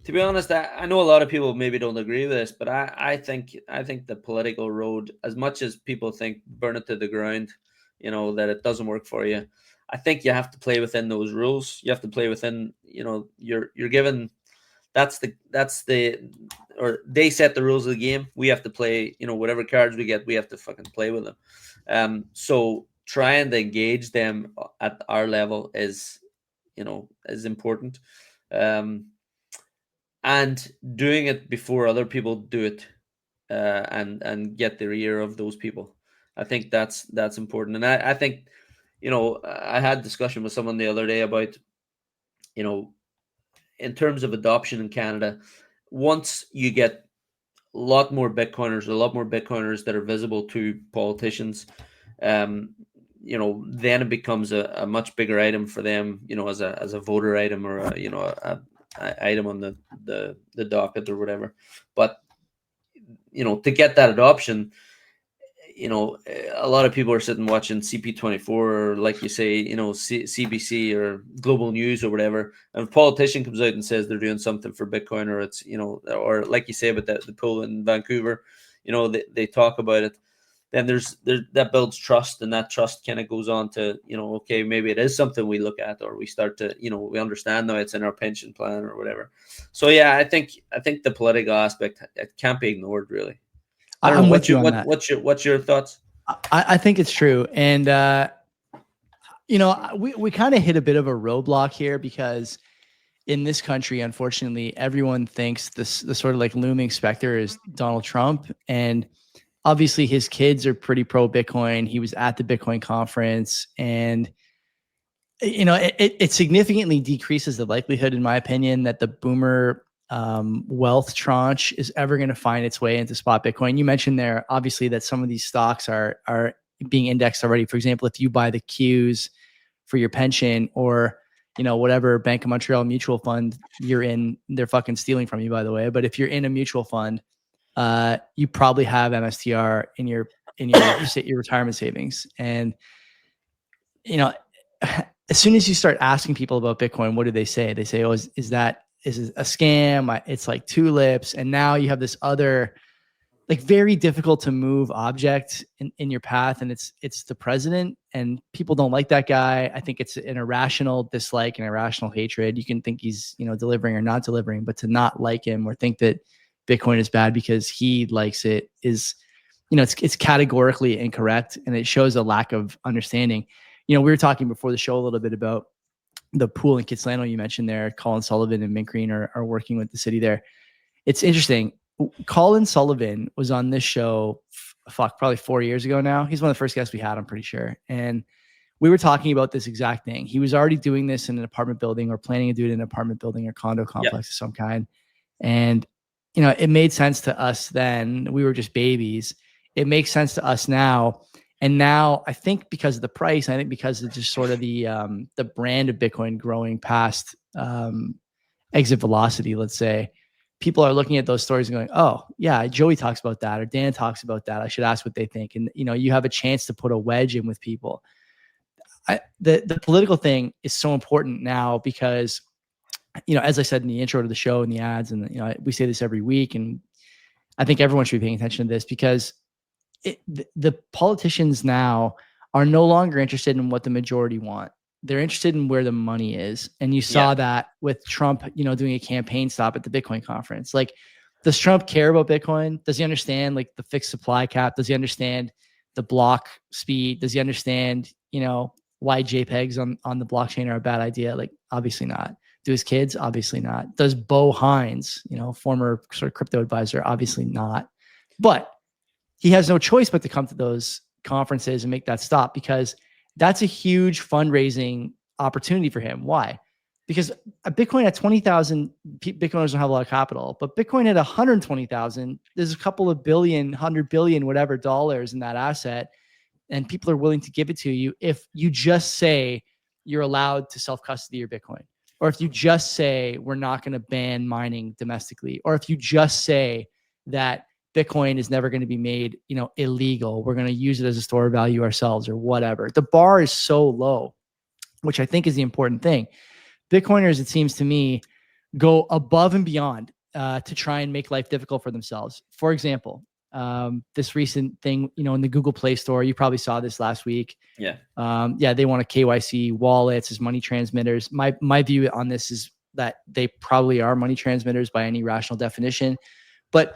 To be honest, I know a lot of people maybe don't agree with this, but I think the political road, as much as people think burn it to the ground, that it doesn't work for you, I think you have to play within those rules. You have to play within, you're given, or they set the rules of the game. We have to play, whatever cards we get, we have to fucking play with them. So trying to engage them at our level is important. And doing it before other people do it, and get the ear of those people. I think that's important. And I think, I had a discussion with someone the other day about, in terms of adoption in Canada, once you get a lot more Bitcoiners that are visible to politicians, then it becomes a much bigger item for them, as a voter item, or a item on the docket or whatever. But to get that adoption, a lot of people are sitting watching CP24, or, like you say, CBC or Global News or whatever, and if a politician comes out and says they're doing something for Bitcoin, or it's, or like you say about the pool in Vancouver, they talk about it, then that builds trust, and that trust kind of goes on to, okay, maybe it is something we look at, or we start to, we understand now it's in our pension plan or whatever. So yeah, I think the political aspect, it can't be ignored, really. I'm with you on that. What's your thoughts? I think it's true. And, we kind of hit a bit of a roadblock here, because in this country, unfortunately, everyone thinks the sort of like looming specter is Donald Trump. And obviously his kids are pretty pro Bitcoin. He was at the Bitcoin conference, and it significantly decreases the likelihood, in my opinion, that the boomer wealth tranche is ever going to find its way into spot Bitcoin. You mentioned there, obviously, that some of these stocks are being indexed already. For example, if you buy the Qs for your pension, or whatever Bank of Montreal mutual fund you're in, they're fucking stealing from you, by the way. But if you're in a mutual fund, you probably have MSTR in your your retirement savings. And as soon as you start asking people about Bitcoin, what do they say? They say, "Oh, is it a scam? It's like tulips." And now you have this other, like, very difficult to move object in your path, and it's the president, and people don't like that guy. I think it's an irrational dislike and irrational hatred. You can think he's delivering or not delivering, but to not like him or think that Bitcoin is bad because he likes it is, it's categorically incorrect, and it shows a lack of understanding. We were talking before the show a little bit about the pool in Kitsilano you mentioned there. Colin Sullivan and Mint Green are working with the city there. It's interesting. Colin Sullivan was on this show, probably 4 years ago now. He's one of the first guests we had, I'm pretty sure. And we were talking about this exact thing. He was already doing this in an apartment building, or planning to do it in an apartment building or condo complex of some kind. And, it made sense to us then. We were just babies. It makes sense to us now. And now I think because of the price, I think because of just sort of the brand of Bitcoin growing past exit velocity, let's say, people are looking at those stories and going, "Oh yeah, Joey talks about that, or Dan talks about that. I should ask what they think." And you have a chance to put a wedge in with people. The political thing is so important now because, as I said in the intro to the show and the ads, and we say this every week, and I think everyone should be paying attention to this because the politicians now are no longer interested in what the majority want. They're interested in where the money is. And you saw that with Trump, doing a campaign stop at the Bitcoin conference. Like, does Trump care about Bitcoin? Does he understand like the fixed supply cap? Does he understand the block speed? Does he understand, why JPEGs on the blockchain are a bad idea? Like, obviously not. Do his kids? Obviously not. Does Bo Hines, former sort of crypto advisor? Obviously not. But he has no choice but to come to those conferences and make that stop, because that's a huge fundraising opportunity for him. Why? Because a Bitcoin at 20,000, Bitcoiners don't have a lot of capital, but Bitcoin at 120,000, there's a couple of billion, 100 billion, whatever dollars in that asset. And people are willing to give it to you if you just say you're allowed to self-custody your Bitcoin. Or if you just say we're not going to ban mining domestically. Or if you just say that Bitcoin is never going to be made, illegal. We're going to use it as a store of value ourselves, or whatever. The bar is so low, which I think is the important thing. Bitcoiners, it seems to me, go above and beyond to try and make life difficult for themselves. For example, this recent thing, in the Google Play Store, you probably saw this last week. Yeah. They want a KYC wallets as money transmitters. My view on this is that they probably are money transmitters by any rational definition. But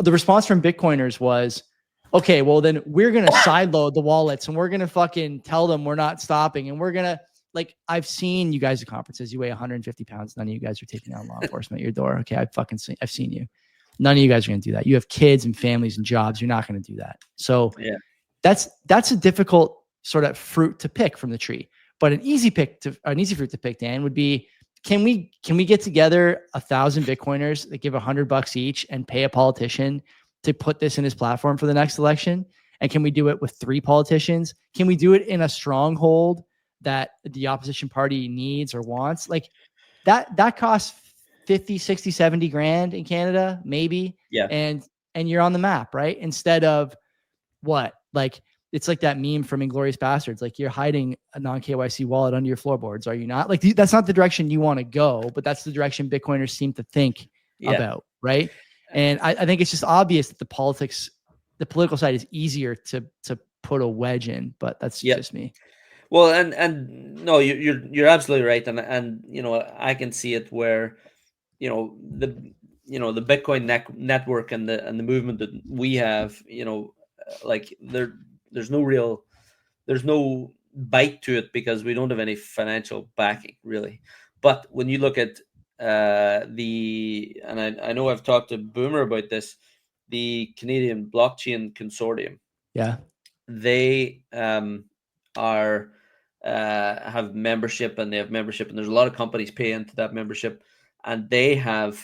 the response from Bitcoiners was, okay, well then we're going to sideload the wallets, and we're going to fucking tell them we're not stopping. And we're going to, like, I've seen you guys at conferences, you weigh 150 pounds. None of you guys are taking out law enforcement at your door. Okay. I've seen you. None of you guys are going to do that. You have kids and families and jobs. You're not going to do that. So that's a difficult sort of fruit to pick from the tree. But an easy fruit to pick, Dan, would be, can we get together 1,000 Bitcoiners that give $100 each and pay a politician to put this in his platform for the next election? And can we do it with 3 politicians? Can we do it in a stronghold that the opposition party needs or wants? Like, that costs 50, 60, 70 grand in Canada, maybe. Yeah. And you're on the map, right? Instead of what? Like, it's like that meme from Inglourious Bastards. Like, you're hiding a non-KYC wallet under your floorboards, are you not? Like, that's not the direction you want to go, but that's the direction Bitcoiners seem to think about, right? And I think it's just obvious that the political side is easier to put a wedge in, but that's just me. Well, and no, you're absolutely right, and I can see it where the Bitcoin network and the movement that we have, like there's no bite to it because we don't have any financial backing, really. But when you look at and I know I've talked to Boomer about this, the Canadian Blockchain Consortium. Yeah. They are have membership, and they have membership, and there's a lot of companies pay into that membership, and they have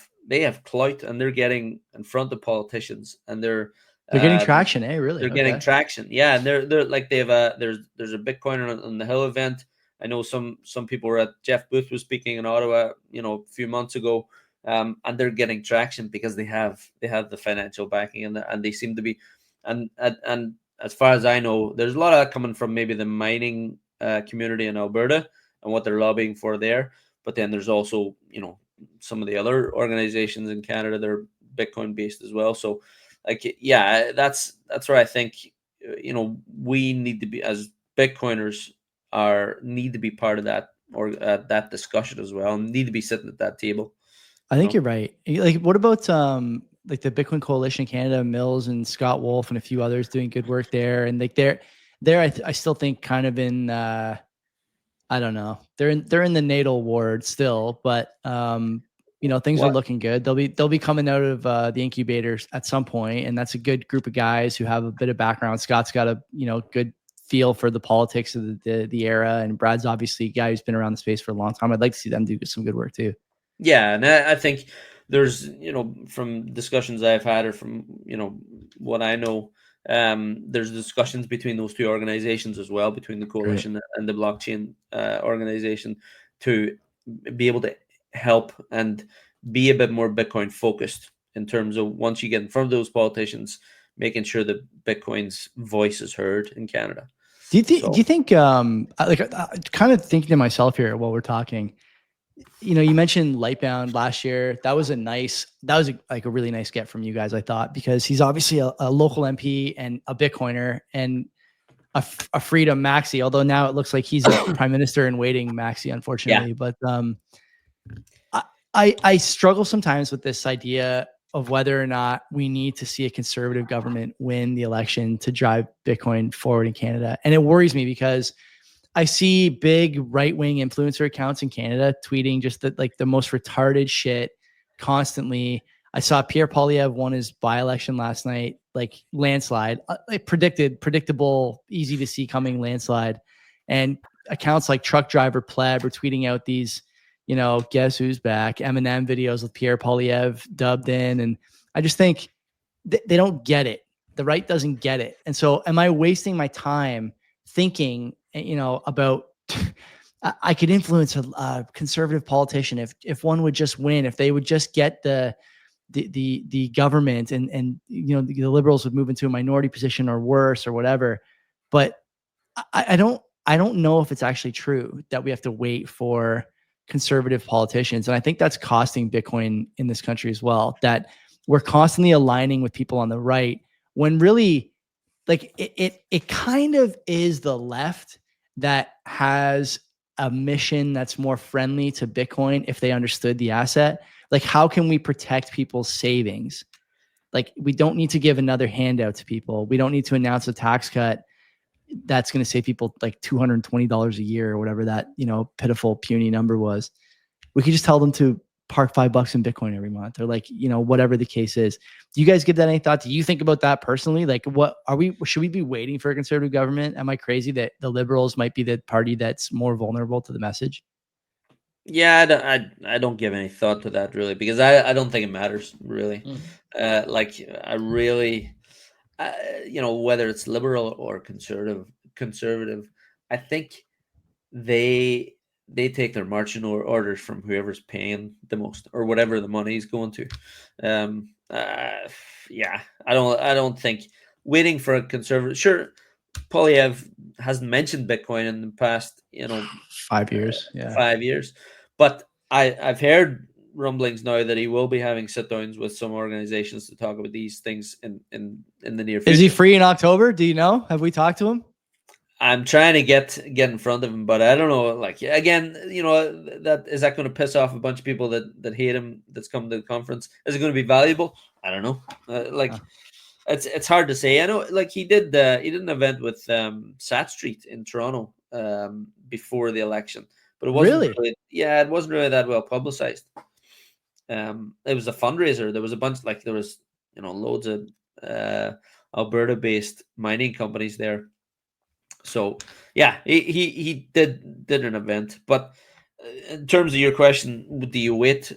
clout, and they're getting in front of politicians, and They're getting uh, traction, eh? Really? they're getting Okay. traction. Yeah, and they're like they have there's a Bitcoiner on the Hill event. I know some people were at Jeff Booth was speaking in Ottawa, a few months ago, and they're getting traction because they have the financial backing, and they seem to be, and as far as I know, there's a lot of that coming from maybe the mining community in Alberta and what they're lobbying for there. But then there's also some of the other organizations in Canada that are Bitcoin based as well. So like, yeah, that's where I think we need to be, as Bitcoiners need to be part of that, or that discussion as well, and need to be sitting at that table. I think you're right. Like, what about like the Bitcoin Coalition in Canada, Mills and Scott Wolf and a few others doing good work there, and like I still think kind of in I don't know, they're in the natal ward still, but things are What? looking good. They'll be coming out of the incubators at some point, and that's a good group of guys who have a bit of background. Scott's got a good feel for the politics of the era, and Brad's obviously a guy who's been around the space for a long time. I'd like to see them do some good work too. Yeah, and I think there's, from discussions I've had, or from, what I know, there's discussions between those two organizations as well, between the Great. coalition and the blockchain organization, to be able to help and be a bit more Bitcoin focused, in terms of, once you get in front of those politicians, making sure that Bitcoin's voice is heard in Canada. Do you think kind of thinking to myself here while we're talking, you mentioned Lightbound last year. That was a really nice get from you guys, I thought, because he's obviously a local MP and a Bitcoiner and a freedom maxi, although now it looks like he's a prime minister in waiting maxi, unfortunately. Yeah. But I struggle sometimes with this idea of whether or not we need to see a conservative government win the election to drive Bitcoin forward in Canada. And it worries me because I see big right-wing influencer accounts in Canada tweeting just the most retarded shit constantly. I saw Pierre Poilievre won his by-election last night, like landslide, predictable, easy to see coming landslide. And accounts like Truck Driver Pleb are tweeting out these, guess who's back, Eminem videos with Pierre Poilievre dubbed in. And I just think they don't get it. The right doesn't get it. And so am I wasting my time thinking, about I could influence a conservative politician if one would just win, if they would just get the government, and the liberals would move into a minority position or worse or whatever. But I don't know if it's actually true that we have to wait for conservative politicians. And I think that's costing Bitcoin in this country as well, that we're constantly aligning with people on the right, when really, like, it kind of is the left that has a mission that's more friendly to Bitcoin if they understood the asset. Like, how can we protect people's savings? Like, we don't need to give another handout to people. We don't need to announce a tax cut that's going to save people like $220 a year or whatever that, pitiful, puny number was. We could just tell them to park $5 in Bitcoin every month, or whatever the case is. Do you guys give that any thought? Do you think about that personally? Like, should we be waiting for a conservative government? Am I crazy that the liberals might be the party that's more vulnerable to the message? Yeah, I don't give any thought to that, really, because I don't think it matters, really. Like, I really, whether it's liberal or conservative, I think they take their marching orders from whoever's paying the most, or whatever the money is going to. Yeah, I don't think waiting for a conservative. Sure, Polyev hasn't mentioned Bitcoin in the past, 5 years. Yeah, 5 years, but I've heard rumblings now that he will be having sit downs with some organizations to talk about these things in the near future. Is he free in October? Do you know? Have we talked to him? I'm trying to get in front of him, but I don't know. Like, again, is that going to piss off a bunch of people that hate him, that's come to the conference? Is it going to be valuable? I don't know. It's hard to say. I know, like, he did an event with Sat Street in Toronto before the election, but it wasn't really, it wasn't really that well publicized. It was a fundraiser. There was a bunch, like, there was loads of Alberta-based mining companies there. So yeah, he did an event. But in terms of your question, do you wait?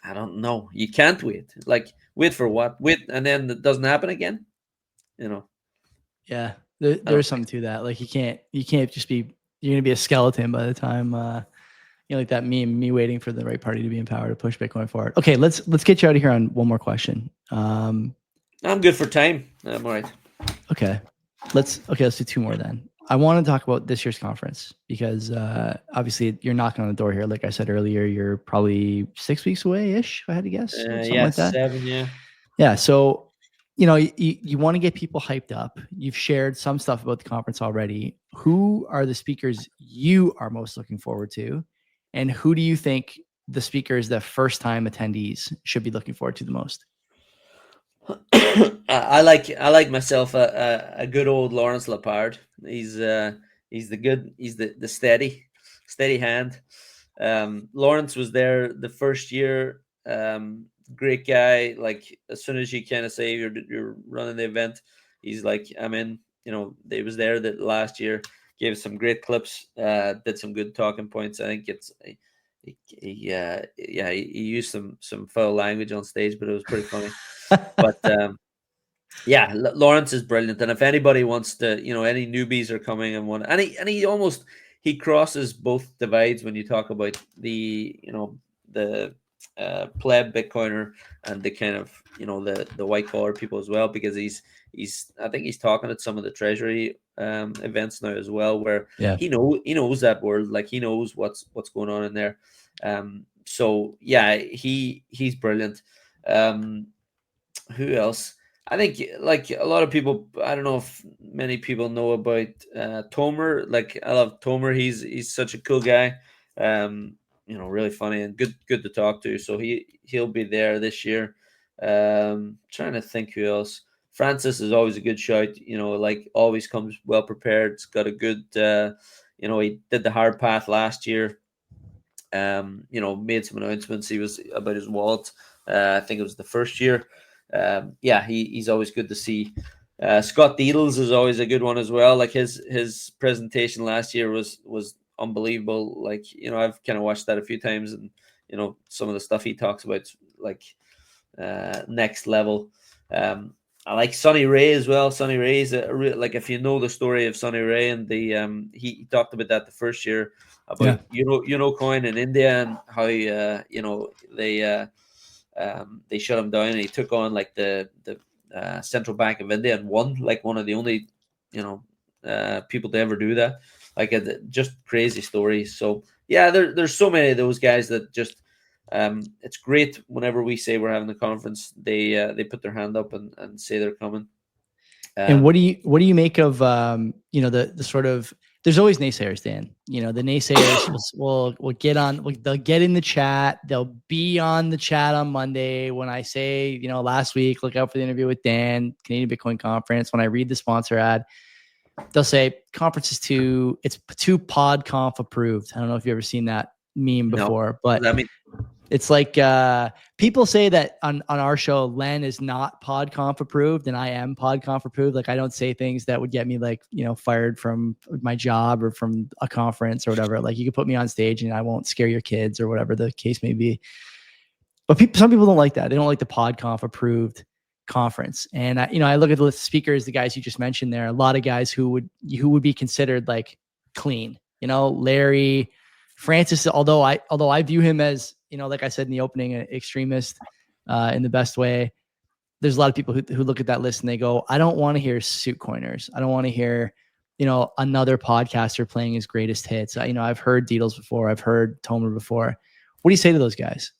I don't know. You can't wait. Like, wait for what? Wait, and then it doesn't happen again. You know, Yeah, I don't there's think something to that. Like you can't just be you're gonna be a skeleton by the time like that meme, me waiting for the right party to be in power to push Bitcoin forward. Okay, let's get you out of here on one more question. I'm good for time. I'm all right. Okay, let's do two more then. I want to talk about this year's conference because obviously you're knocking on the door here. Like I said earlier, you're probably 6 weeks away ish. If I had to guess, or something Yeah, like that. 7. Yeah. Yeah. So, you want to get people hyped up. You've shared some stuff about the conference already. Who are the speakers you are most looking forward to? And who do you think the speakers that first time attendees should be looking forward to the most? I like myself a good old Lawrence Lepard. He's the steady hand. Lawrence was there the first year. Great guy. Like, as soon as you kind of say you're running the event, he's like, I'm in. They was there that last year. Gave some great clips. Did some good talking points. I think he used some foul language on stage, but it was pretty funny. But yeah, Lawrence is brilliant, and if anybody wants to, any newbies are coming and he crosses both divides when you talk about the pleb Bitcoiner and the kind of the white collar people as well, because he's I think he's talking at some of the treasury events now as well, where Yeah. he knows that world, like he knows what's going on in there. So yeah, he's brilliant. Who else? I think, like, a lot of people. I don't know if many people know about Tomer. Like, I love Tomer. He's such a cool guy. Really funny and good to talk to. So he'll be there this year. Trying to think who else. Francis is always a good shout. Like, always comes well prepared. He's got a good. He did the hard path last year. Made some announcements. He was about his wallet. I think it was the first year. Yeah, he's always good to see. Scott Deedles is always a good one as well. Like, his presentation last year was unbelievable. Like, I've kind of watched that a few times, and some of the stuff he talks about, like, next level. I like Sonny Ray as well. Sonny Ray is like, if you know the story of Sonny Ray, and he talked about that the first year about Coin in India, and how they shut him down, and he took on, like, the Central Bank of India, and won, like, one of the only people to ever do that. Like, just crazy stories. So yeah, there's so many of those guys that just it's great whenever we say we're having a conference, they put their hand up and say they're coming. And what do you make of the sort of, there's always naysayers, Dan. The naysayers will get on, they'll get in the chat, they'll be on the chat on Monday when I say, last week, look out for the interview with Dan, Canadian Bitcoin Conference. When I read the sponsor ad, they'll say conference is it's too PodConf approved. I don't know if you've ever seen that meme before, but I mean, it's like people say that on our show, Len is not PodConf approved, and I am PodConf approved. Like, I don't say things that would get me, like, fired from my job or from a conference or whatever. Like, you could put me on stage and I won't scare your kids or whatever the case may be. But some people don't like that. They don't like the PodConf approved conference. And I look at the list of speakers, the guys you just mentioned there, a lot of guys who would be considered, like, clean. Larry, Francis, although I view him as, like I said in the opening, an extremist in the best way. There's a lot of people who look at that list and they go, I don't want to hear suit coiners. I don't want to hear, another podcaster playing his greatest hits. I've heard Deedles before. I've heard Tomer before. What do you say to those guys?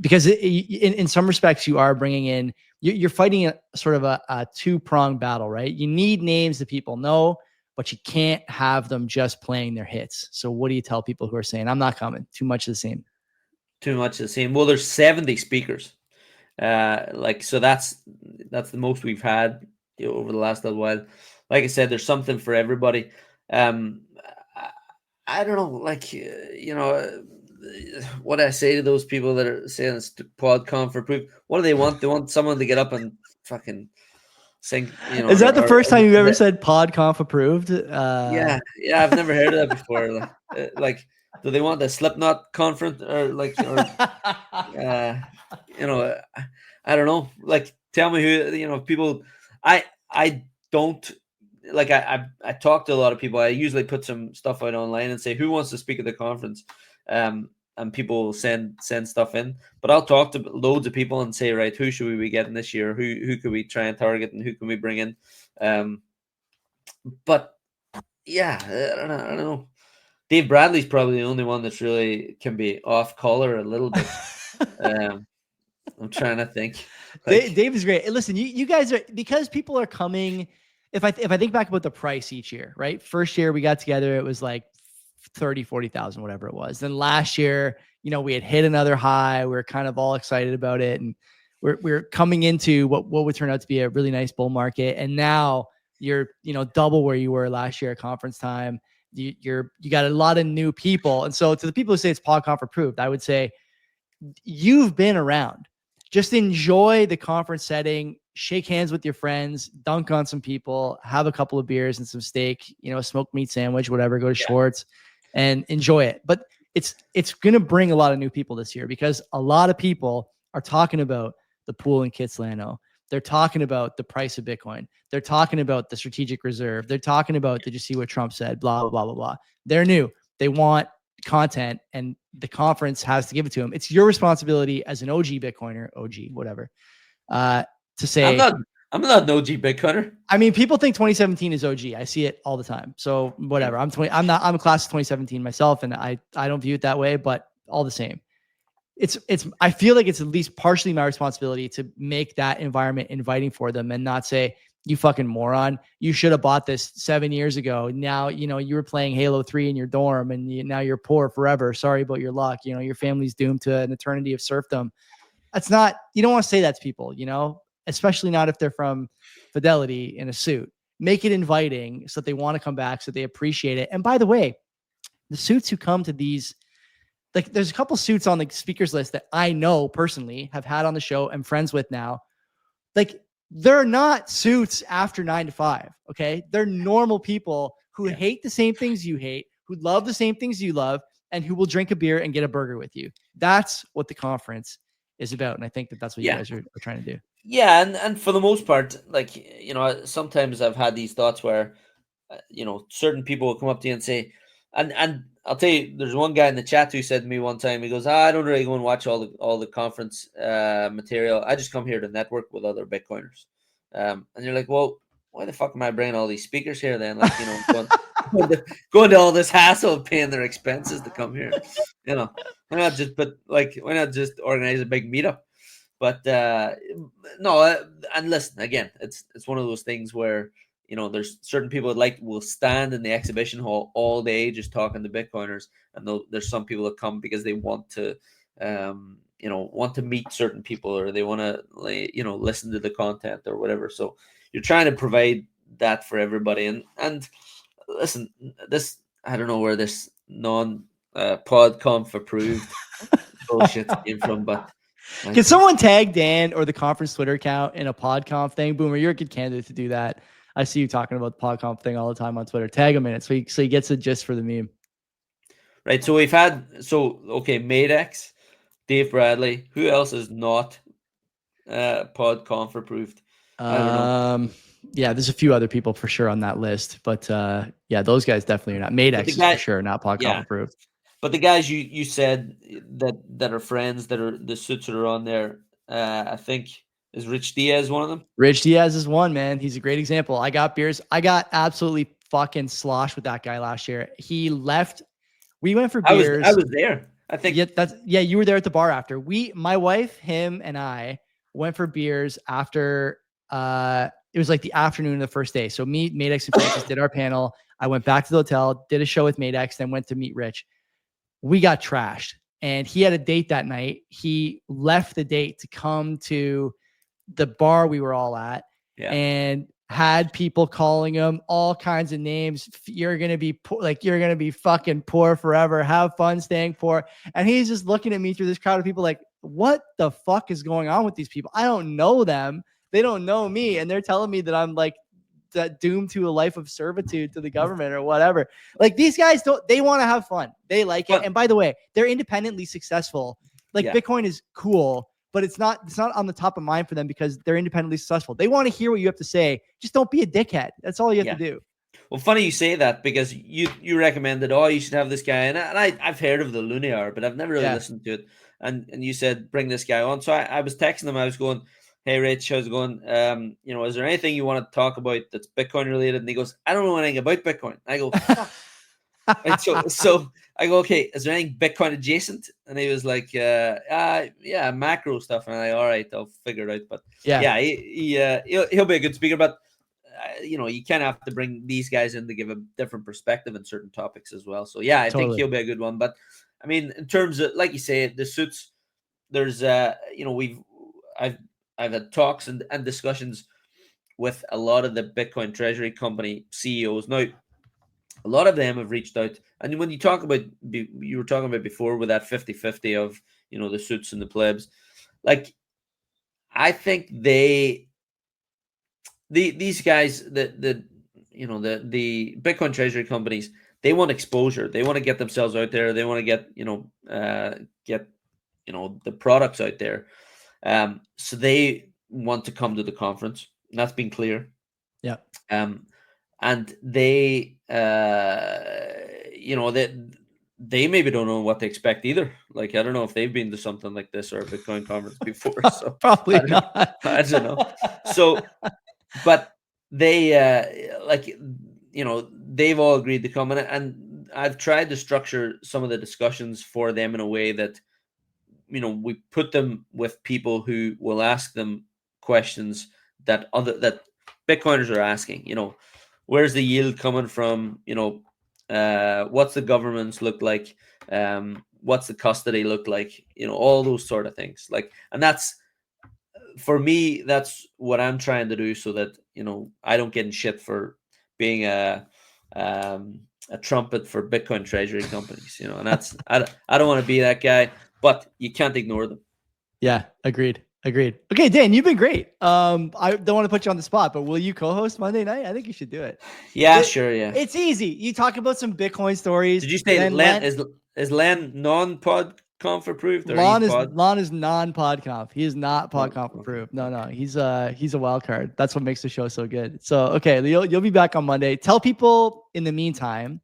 Because in some respects, you are bringing in, you're fighting a sort of a two-pronged battle, right? You need names that people know, but you can't have them just playing their hits. So what do you tell people who are saying, I'm not coming, too much of the same? Too much of the same. Well, there's 70 speakers. So that's the most we've had over the last little while. Like I said, there's something for everybody. I don't know, like, what I say to those people that are saying it's PodConf approved. What do they want? They want someone to get up and fucking sync, you know, Is that the first time you've ever or said PodConf approved? yeah, I've never heard of that before. Like, do they want the Slipknot conference or like, or uh, you know, I don't know. Like, tell me who, you know, people. I don't like. I talk to a lot of people. I usually put some stuff out online and say who wants to speak at the conference, and people send stuff in. But I'll talk to loads of people and say, right, who should we be getting this year? Who could we try and target, and who can we bring in? But yeah, I don't know. Dave Bradley's probably the only one that's really can be off color a little bit. Um, I'm trying to think. Like, Dave is great. Listen, you guys are, because people are coming. If I think back about the price each year, right? First year we got together, it was like 30, 40,000, whatever it was. Then last year, you know, we had hit another high. We were kind of all excited about it. And we're coming into what would turn out to be a really nice bull market. And now you're, you know, double where you were last year at conference time. You got a lot of new people. And so to the people who say it's PodConf approved, I would say you've been around. Just enjoy the conference setting, shake hands with your friends, dunk on some people, have a couple of beers and some steak, you know, a smoked meat sandwich, whatever, go to Schwartz and enjoy it. But it's going to bring a lot of new people this year because a lot of people are talking about the pool in Kitsilano. They're talking about the price of Bitcoin. They're talking about the strategic reserve. They're talking about, did you see what Trump said? Blah, blah, blah, blah, blah. They're new. They want content and the conference has to give it to them. It's your responsibility as an OG Bitcoiner, whatever, to say, I'm not an OG Bitcoiner. I mean, people think 2017 is OG. I see it all the time. So whatever. I'm a class of 2017 myself, and I don't view it that way, but all the same. I feel like it's at least partially my responsibility to make that environment inviting for them and not say, you fucking moron, you should have bought this 7 years ago. Now, you know, you were playing Halo 3 in your dorm and now you're poor forever. Sorry about your luck. You know, your family's doomed to an eternity of serfdom. That's not, you don't want to say that to people, you know, especially not if they're from Fidelity in a suit. Make it inviting so that they want to come back, so they appreciate it. And by the way, the suits who come to these, like there's a couple suits on the speakers list that I know personally, have had on the show, I'm friends with now. Like, they're not suits after 9 to 5. Okay. They're normal people who hate the same things you hate, who love the same things you love, and who will drink a beer and get a burger with you. That's what the conference is about. And I think that that's what you guys are trying to do. Yeah. And for the most part, like, you know, sometimes I've had these thoughts where, you know, certain people will come up to you and say, and I'll tell you, there's one guy in the chat who said to me one time, he goes, I don't really go and watch all the conference material. I just come here to network with other Bitcoiners. And you're like, well, why the fuck am I bringing all these speakers here then? Like, you know, going to all this hassle of paying their expenses to come here. You know, why not just organize a big meetup? But no, and listen, again, it's one of those things where, you know, there's certain people that will stand in the exhibition hall all day just talking to Bitcoiners, and there's some people that come because they want to, you know, want to meet certain people, or they want to, you know, listen to the content or whatever. So you're trying to provide that for everybody. And listen, this, I don't know where this PodConf approved bullshit came from, but. Can someone tag Dan or the conference Twitter account in a PodConf thing? Boomer, you're a good candidate to do that. I see you talking about the PodConf thing all the time on Twitter. Tag him in it so he gets a gist for the meme. Right. So we've had, okay, Madex, Dave Bradley. Who else is not PodConf approved? I don't know. Yeah, there's a few other people for sure on that list, but yeah, those guys definitely are not. Madex is for sure not PodConf approved. But the guys you said that are friends, that are the suits that are on there, I think, is Rich Diaz one of them? Rich Diaz is one, man. He's a great example. I got beers. I got absolutely fucking sloshed with that guy last year. He left. We went for beers. I was there. I think. Yeah, you were there at the bar after. My wife, him, and I went for beers after. It was like the afternoon of the first day. So me, Madex, and Francis did our panel. I went back to the hotel, did a show with Madex, then went to meet Rich. We got trashed, and he had a date that night. He left the date to come to the bar we were all at, and had people calling him all kinds of names. You're going to be poor, like you're going to be fucking poor forever. Have fun staying poor. And he's just looking at me through this crowd of people like, what the fuck is going on with these people? I don't know them. They don't know me, and they're telling me that I'm like that doomed to a life of servitude to the government or whatever. Like these guys they want to have fun. They like it. And by the way, they're independently successful. Like Bitcoin is cool, but it's not on the top of mind for them because they're independently successful. They want to hear what you have to say. Just don't be a dickhead. That's all you have to do. Well, funny you say that because you recommended, you should have this guy, and I've heard of the Looney Hour, but I've never really listened to it. And you said bring this guy on, so I was texting him. I was going, "Hey, Rich, how's it going? Is there anything you want to talk about that's Bitcoin related?" And he goes, "I don't know anything about Bitcoin." I go, "Fuck." Right, so I go, "Okay, is there anything Bitcoin adjacent?" And he was like, "Yeah, macro stuff." And I, all right, I'll figure it out. But he'll be a good speaker, but. You kind of have to bring these guys in to give a different perspective in certain topics as well. So I think he'll be a good one. But I mean, in terms of, like you say, the suits, there's I've had talks and discussions with a lot of the Bitcoin treasury company CEOs. Now, a lot of them have reached out. And when you talk about, you were talking about before with that 50-50 of, the suits and the plebs, like, I think these guys, the Bitcoin treasury companies, they want exposure. They want to get themselves out there. They want to get the products out there. So they want to come to the conference. And that's been clear. Yeah. And they they maybe don't know what to expect either. Like, I don't know if they've been to something like this or a Bitcoin conference before. So probably not. I don't know. So. But they, they've all agreed to come. And I've tried to structure some of the discussions for them in a way that, we put them with people who will ask them questions that Bitcoiners are asking. Where's the yield coming from? What's the governance look like? What's the custody look like? All those sort of things. Like, and that's, for me, that's what I'm trying to do, so that I don't get in shit for being a trumpet for Bitcoin treasury companies. And that's I don't want to be that guy, but you can't ignore them. Yeah, agreed. Okay, Dan, you've been great. I don't want to put you on the spot, but will you co-host Monday night? I think you should do it. Yeah, sure. Yeah, it's easy. You talk about some Bitcoin stories. Did you say Len is Len non-PodConf approved? Or Lon is non-PodConf. He is not PodConf approved. No. He's a wild card. That's what makes the show so good. So okay, you'll be back on Monday. Tell people in the meantime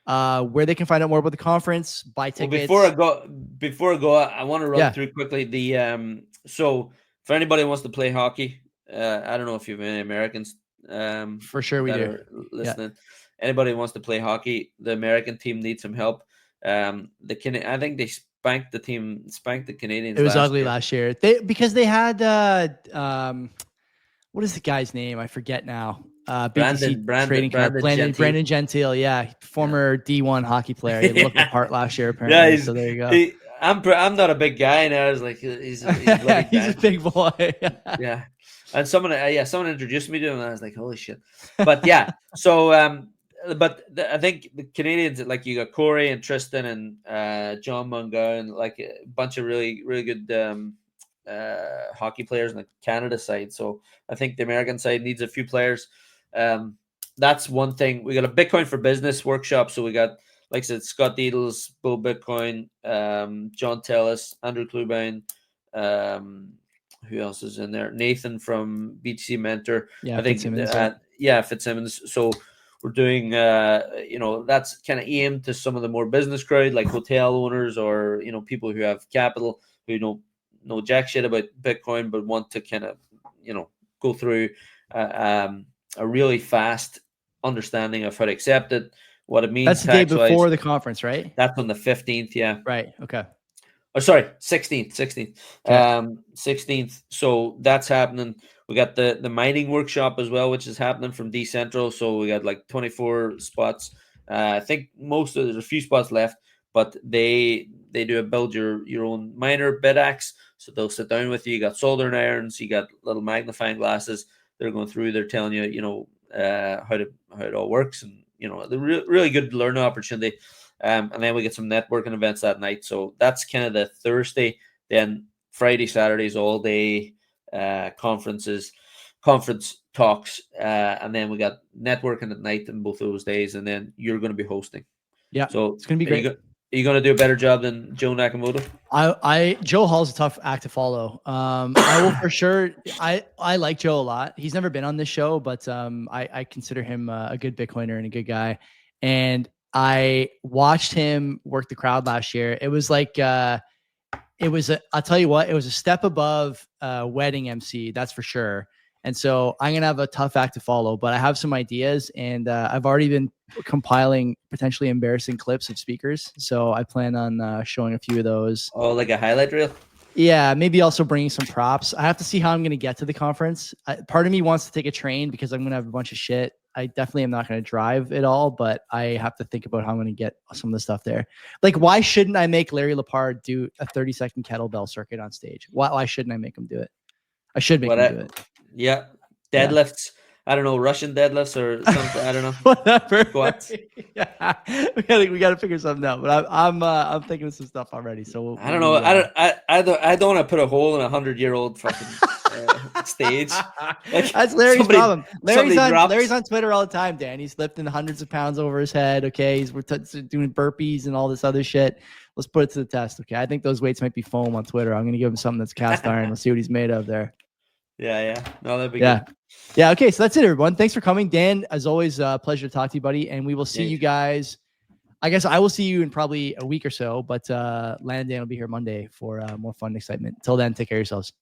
where they can find out more about the conference, buy tickets. Well, before I go, I want to run through quickly the so for anybody who wants to play hockey, I don't know if you have any Americans. For sure we do. Listening, anybody who wants to play hockey, the American team needs some help. I think they spanked the Canadians. It was ugly last year. Because they had what is the guy's name? I forget now. Trading card. Brandon Gentile, former D1 hockey player. He looked the part last year apparently. So there you go. I'm not a big guy, and I was like, he's a big boy. Yeah, and someone introduced me to him, and I was like, holy shit. But so I think the Canadians, like, you got Corey and Tristan and John Mungo, and like a bunch of really, really good hockey players on the Canada side. So I think the American side needs a few players. That's one thing. We got a Bitcoin for Business workshop. So we got, like I said, Scott Deedles, Bull Bitcoin, John Tellis, Andrew Klubine, who else is in there? Nathan from BTC Mentor. I think Fitzsimmons. So we're doing, that's kind of aimed to some of the more business crowd, like hotel owners or, people who have capital, who don't know jack shit about Bitcoin, but want to kind of, go through a really fast understanding of how to accept it, what it means. That's the day before the conference, right? That's on the 15th. Yeah. Right. Okay. Oh, sorry, 16th. Okay. 16th. So that's happening. We got the mining workshop as well, which is happening from Decentral. So we got like 24 spots. I think there's a few spots left, but they do a build your own miner BitAxe. So they'll sit down with you. You got soldering irons. You got little magnifying glasses. They're going through. They're telling you, how it all works, and the really good learning opportunity. And then we get some networking events that night. So that's kind of the Thursday. Then Friday, Saturdays, all day conferences. conference talks, and then we got networking at night in both of those days, and then you're going to be hosting. Yeah, So it's gonna be great. Are you going to do a better job than Joe Nakamoto? Joe Hall's a tough act to follow. I will for sure. I like Joe a lot. He's never been on this show, but I consider him a good Bitcoiner and a good guy. And I watched him work the crowd last year. It was like I'll tell you what, it was a step above wedding MC, that's for sure. And so I'm going to have a tough act to follow, but I have some ideas, and I've already been compiling potentially embarrassing clips of speakers. So I plan on showing a few of those. Oh, like a highlight reel? Yeah, maybe also bringing some props. I have to see how I'm going to get to the conference. Part of me wants to take a train because I'm going to have a bunch of shit. I definitely am not going to drive at all, but I have to think about how I'm going to get some of the stuff there. Like, why shouldn't I make Larry Lepard do a 30-second kettlebell circuit on stage? Why shouldn't I make him do it? I should make him do it. Yeah. Deadlifts. Yeah. I don't know, Russian deadlifts or something. I don't know. Whatever. Squats. Yeah. We got to figure something out. But I'm thinking of some stuff already. So I don't know. I don't want to put a hole in 100-year-old fucking stage. Like, that's Larry's problem. Larry's on Twitter all the time, Dan. He's lifting hundreds of pounds over his head. Okay, he's doing burpees and all this other shit. Let's put it to the test. Okay, I think those weights might be foam on Twitter. I'm gonna give him something that's cast iron. Let's see what he's made of there. Yeah. No, that'd be good. Yeah. Okay, so that's it, everyone. Thanks for coming, Dan. As always, pleasure to talk to you, buddy. And we will see you guys. I guess I will see you in probably a week or so. But Landon will be here Monday for more fun and excitement. Till then, take care of yourselves.